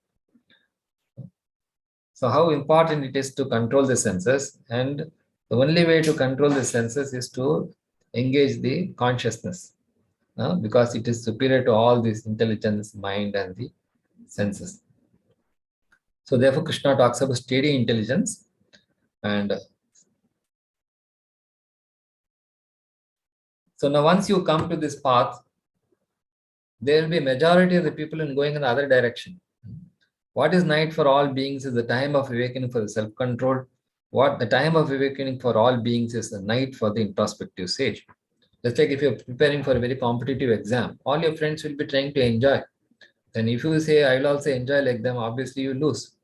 So how important it is to control the senses, and the only way to control the senses is to engage the consciousness, because it is superior to all this intelligence, mind, and the senses. So therefore, Krishna talks about steady intelligence. And so now once you come to this path, there will be a majority of the people in going in the other direction. What is night for all beings is the time of awakening for the self-control. What the time of awakening for all beings is the night for the introspective sage. Just like if you're preparing for a very competitive exam, all your friends will be trying to enjoy. Then if you say, I will also enjoy like them, obviously you lose.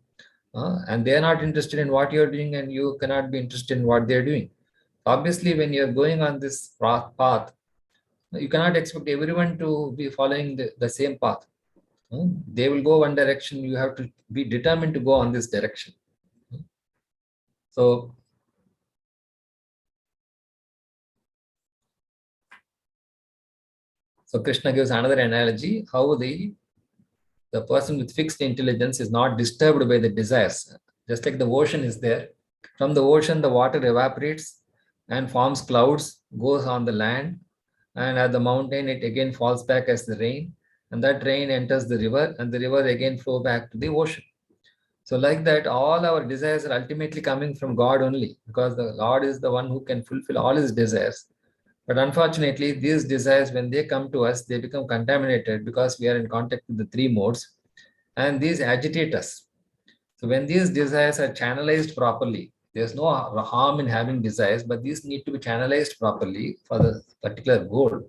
And they are not interested in what you're doing, and you cannot be interested in what they're doing. Obviously, when you're going on this path, you cannot expect everyone to be following the same path. They will go one direction, you have to be determined to go on this direction. So Krishna gives another analogy, how the person with fixed intelligence is not disturbed by the desires. Just like the ocean is there. From the ocean, the water evaporates and forms clouds, goes on the land, and at the mountain, it again falls back as the rain. and that rain enters the river, and the river again flow back to the ocean. So like that, all our desires are ultimately coming from God only, because the Lord is the one who can fulfill all his desires. But unfortunately, these desires, when they come to us, they become contaminated because we are in contact with the three modes, and these agitate us. So when these desires are channelized properly, there's no harm in having desires, but these need to be channelized properly for the particular goal.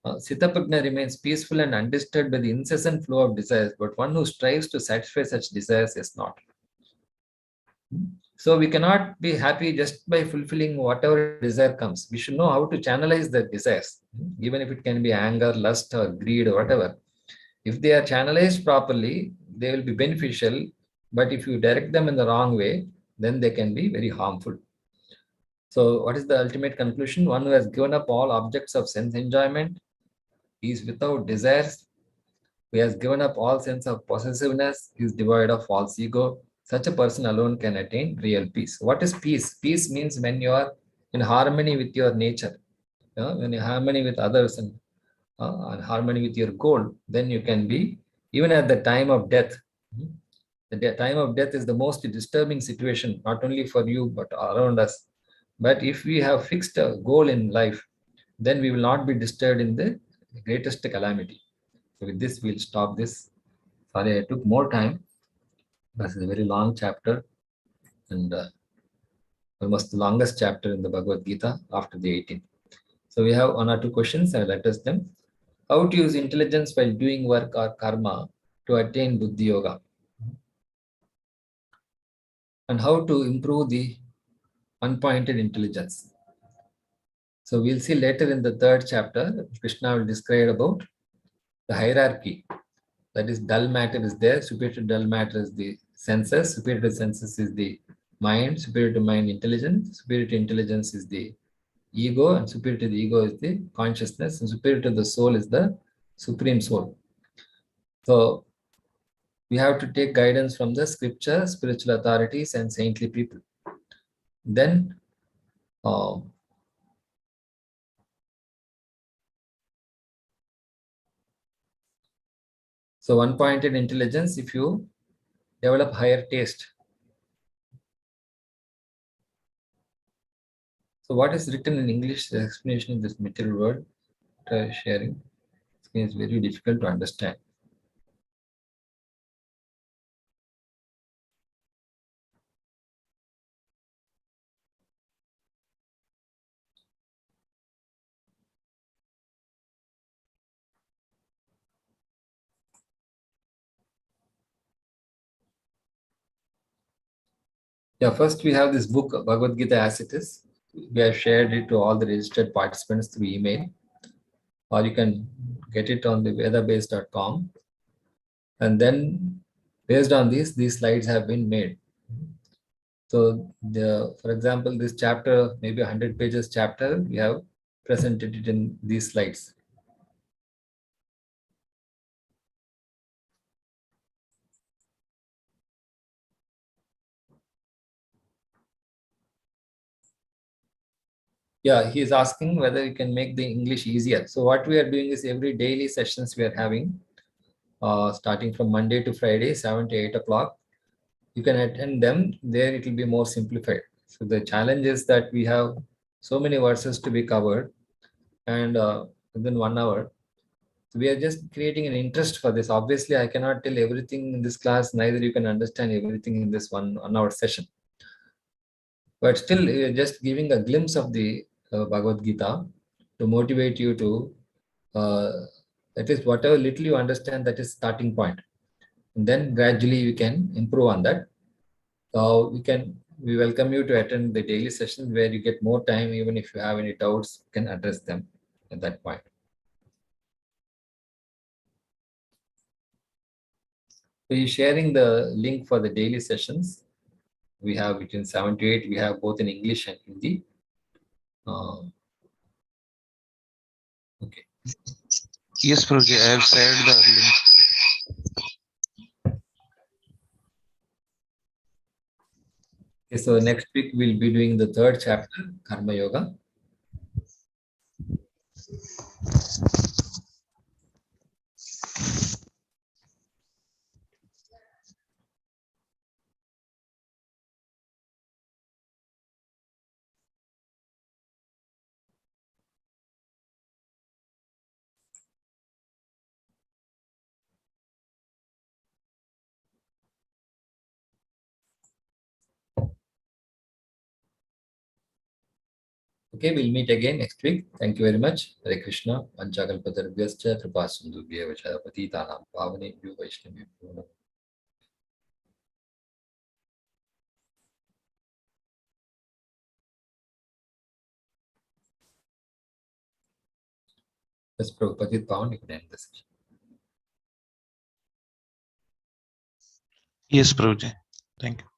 Sitapagna remains peaceful and undisturbed by the incessant flow of desires, but one who strives to satisfy such desires is not. So we cannot be happy just by fulfilling whatever desire comes. We should know how to channelize the desires, even if it can be anger, lust, or greed, or whatever. If they are channelized properly, they will be beneficial. But if you direct them in the wrong way, then they can be very harmful. So what is the ultimate conclusion? One who has given up all objects of sense enjoyment, he is without desires, who has given up all sense of possessiveness, is devoid of false ego. Such a person alone can attain real peace. What is peace? Peace means when you are in harmony with your nature, when you harmony with others, and harmony with your goal, then you can be, even at the time of death. The time of death is the most disturbing situation, not only for you, but around us. But if we have fixed a goal in life, then we will not be disturbed in the greatest calamity. So with this, we'll stop this. Sorry, I took more time. This is a very long chapter, and almost the longest chapter in the Bhagavad Gita after the 18th. So we have one or two questions. I will address them. How to use intelligence while doing work or karma to attain Buddhi Yoga? And how to improve the unpointed intelligence. So we'll see later in the third chapter, Krishna will describe about the hierarchy. That is, dull matter is there, superior to dull matter is the senses, superior to senses is the mind, superior to mind intelligence, superior to intelligence is the ego, and superior to the ego is the consciousness, and superior to the soul is the supreme soul. So we have to take guidance from the scripture, spiritual authorities, and saintly people. Then so one-pointed intelligence, if you develop higher taste. So what is written in English, the explanation of this material world sharing is very difficult to understand. Yeah, first we have this book, Bhagavad Gita as it is. We have shared it to all the registered participants through email, or you can get it on the vedabase.com. And then based on this, these slides have been made. So for example, this chapter, maybe 100 pages chapter, we have presented it in these slides. Yeah, he is asking whether you can make the English easier. So what we are doing is every daily sessions we are having, starting from Monday to Friday, 7 to 8 o'clock. You can attend them. There it will be more simplified. So the challenge is that we have so many verses to be covered, and within 1 hour. So we are just creating an interest for this. Obviously, I cannot tell everything in this class, neither you can understand everything in this one hour session. But still, just giving a glimpse of the Bhagavad Gita to motivate you to, at least whatever little you understand, that is starting point. And then gradually you can improve on that. We welcome you to attend the daily sessions where you get more time. Even if you have any doubts, you can address them at that point. So he's sharing the link for the daily sessions. We have between 7 to 8. We have both in English and Hindi. Okay. Yes, Prabhuji, I have shared the link. Okay, so next week we'll be doing the third chapter, Karma Yoga. Okay, we'll meet again next week. Thank you very much. Hare Krishna. Panchakalpatarvyascha Tripasundubhya Vachadapati Tanam Pavane Vyu Vaishnavi. Yes, Prabhupada is bound. You can end the session. Yes, Prabhuji. Thank you.